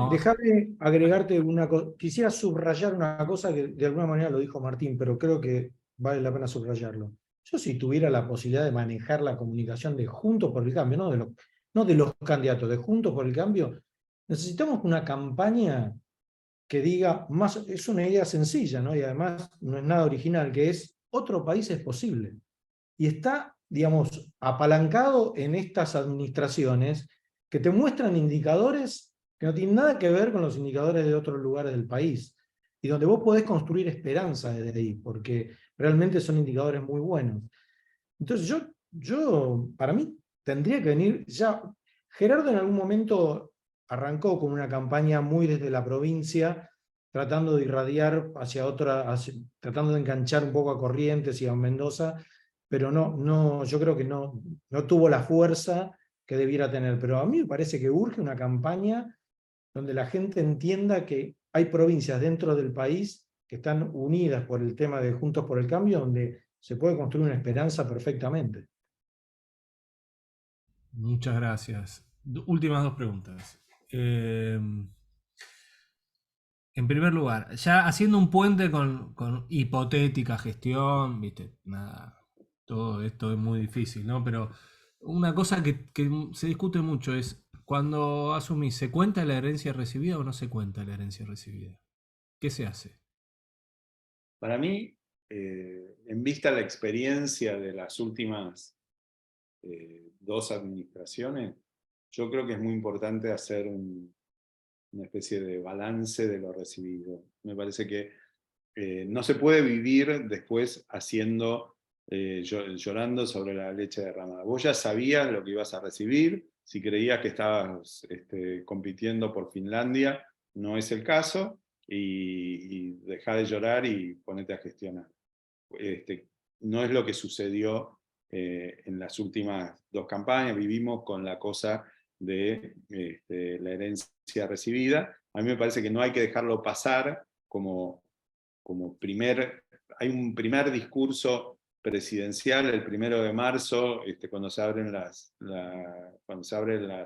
agregarte una cosa. Quisiera subrayar una cosa que de alguna manera lo dijo Martín, pero creo que vale la pena subrayarlo. Yo, si tuviera la posibilidad de manejar la comunicación de Juntos por el Cambio, no de los candidatos, de Juntos por el Cambio, necesitamos una campaña que diga, es una idea sencilla, ¿no? Y además no es nada original, que es: otro país es posible. Y está digamos, apalancado en estas administraciones que te muestran indicadores que no tienen nada que ver con los indicadores de otros lugares del país, y donde vos podés construir esperanza desde ahí, porque realmente son indicadores muy buenos. Entonces para mí, tendría que venir ya. Gerardo en algún momento arrancó con una campaña muy desde la provincia, tratando de irradiar hacia otra, tratando de enganchar un poco a Corrientes y a Mendoza, pero yo creo que no tuvo la fuerza que debiera tener. Pero a mí me parece que urge una campaña donde la gente entienda que hay provincias dentro del país que están unidas por el tema de Juntos por el Cambio, donde se puede construir una esperanza perfectamente. Muchas gracias. Últimas dos preguntas. Eh, en primer lugar, ya haciendo un puente con hipotética gestión, viste, nada, todo esto es muy difícil, ¿no? Pero una cosa que se discute mucho es, cuando asumís, ¿se cuenta la herencia recibida o no se cuenta la herencia recibida? ¿Qué se hace? Para mí, en vista de la experiencia de las últimas 2 administraciones, yo creo que es muy importante hacer una especie de balance de lo recibido. Me parece que no se puede vivir después llorando sobre la leche derramada. Vos ya sabías lo que ibas a recibir, si creías que estabas compitiendo por Finlandia, no es el caso, y dejá de llorar y ponete a gestionar. No es lo que sucedió en las últimas 2 campañas. Vivimos con la cosa de la herencia recibida. A mí me parece que no hay que dejarlo pasar como hay un primer discurso presidencial el 1 de marzo, cuando se abren las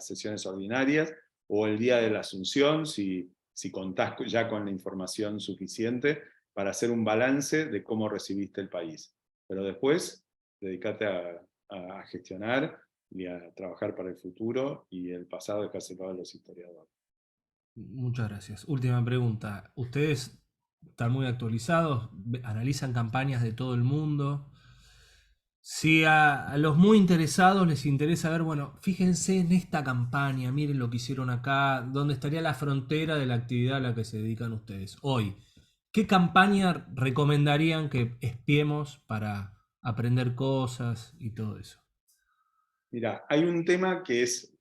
sesiones ordinarias, o el día de la Asunción, si contás ya con la información suficiente para hacer un balance de cómo recibiste el país. Pero después, dedícate a gestionar y a trabajar para el futuro, y el pasado dejárselo a los historiadores. Muchas gracias. Última pregunta. ¿Ustedes están muy actualizados? ¿Analizan campañas de todo el mundo? Si a los muy interesados les interesa ver, bueno, fíjense en esta campaña, miren lo que hicieron acá, dónde estaría la frontera de la actividad a la que se dedican ustedes hoy. ¿Qué campaña recomendarían que espiemos para aprender cosas y todo eso? Mira, hay un tema que es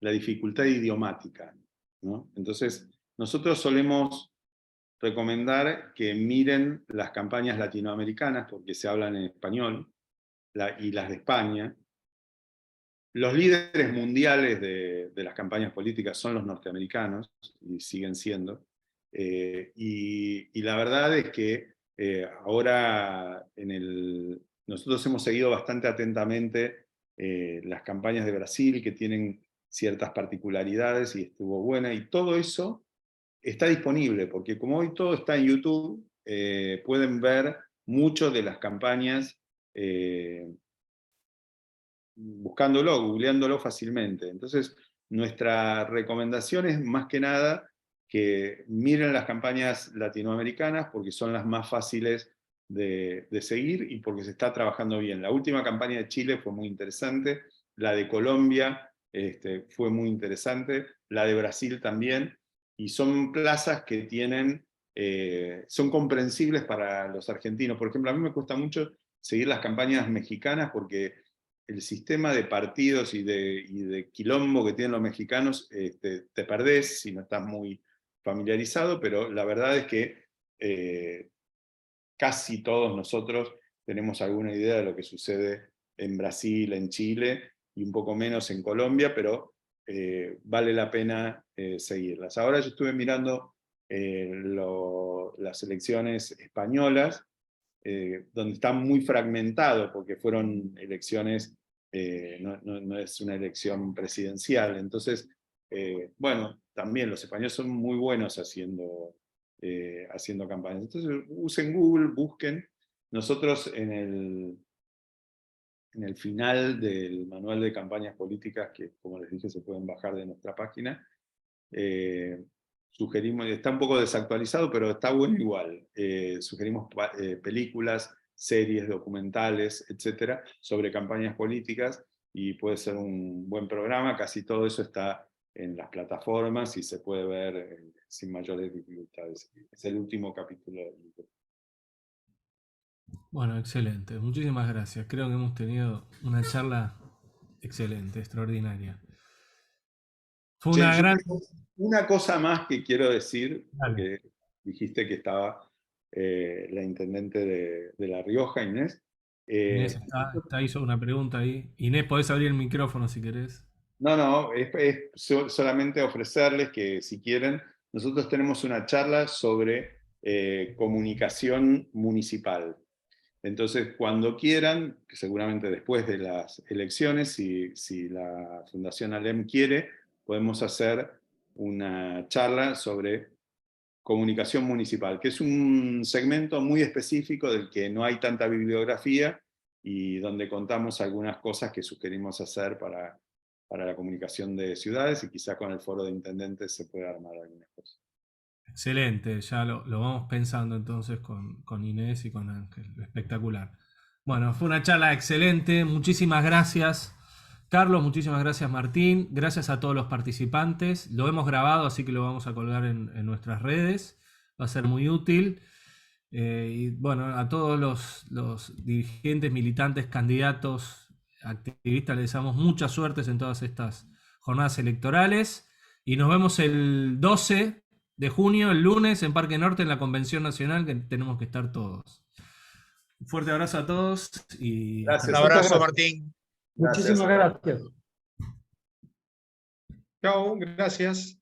la dificultad idiomática, ¿no? Entonces, nosotros solemos recomendar que miren las campañas latinoamericanas, porque se hablan en español, y las de España. Los líderes mundiales de las campañas políticas son los norteamericanos, y siguen siendo. Y la verdad es que ahora nosotros hemos seguido bastante atentamente las campañas de Brasil, que tienen ciertas particularidades, y estuvo buena, y todo eso está disponible, porque como hoy todo está en YouTube, pueden ver mucho de las campañas buscándolo, googleándolo fácilmente. Entonces, nuestra recomendación es más que nada que miren las campañas latinoamericanas, porque son las más fáciles de seguir y porque se está trabajando bien. La última campaña de Chile fue muy interesante, la de Colombia fue muy interesante, la de Brasil también, y son plazas que son comprensibles para los argentinos. Por ejemplo, a mí me cuesta mucho seguir las campañas mexicanas, porque el sistema de partidos y de quilombo que tienen los mexicanos, te perdés si no estás muy familiarizado, pero la verdad es que casi todos nosotros tenemos alguna idea de lo que sucede en Brasil, en Chile, y un poco menos en Colombia, pero vale la pena seguirlas. Ahora yo estuve mirando las elecciones españolas, donde está muy fragmentado, porque fueron elecciones, no es una elección presidencial. Entonces, bueno, también los españoles son muy buenos haciendo campañas. Entonces, usen Google, busquen. Nosotros en el final del manual de campañas políticas, que como les dije se pueden bajar de nuestra página, sugerimos, está un poco desactualizado, pero está bueno igual. Sugerimos películas series, documentales, etcétera, sobre campañas políticas, y puede ser un buen programa. Casi todo eso está en las plataformas y se puede ver sin mayores dificultades. Es el último capítulo del libro. Bueno, excelente. Muchísimas gracias. Creo que hemos tenido una charla excelente, extraordinaria. Fue Che, una yo gran... tengo una cosa más que quiero decir, Dale. porque dijiste que estaba la intendente de La Rioja, Inés. Inés hizo una pregunta ahí. Inés, podés abrir el micrófono si querés. No, es solamente ofrecerles que si quieren, nosotros tenemos una charla sobre comunicación municipal. Entonces, cuando quieran, que seguramente después de las elecciones, si la Fundación ALEM quiere, podemos hacer una charla sobre comunicación municipal, que es un segmento muy específico del que no hay tanta bibliografía y donde contamos algunas cosas que sugerimos hacer para la comunicación de ciudades, y quizá con el foro de intendentes se pueda armar algunas cosas. Excelente, ya lo vamos pensando entonces con Inés y con Ángel. Espectacular. Bueno, fue una charla excelente. Muchísimas gracias, Carlos. Muchísimas gracias, Martín. Gracias a todos los participantes. Lo hemos grabado, así que lo vamos a colgar en nuestras redes. Va a ser muy útil. Y bueno, a todos los dirigentes, militantes, candidatos, activistas, les deseamos mucha suerte en todas estas jornadas electorales. Y nos vemos el 12 de junio, el lunes, en Parque Norte, en la Convención Nacional, que tenemos que estar todos. Un fuerte abrazo a todos y Gracias. Un abrazo, Gracias. Martín. Muchísimas gracias. Chao, gracias.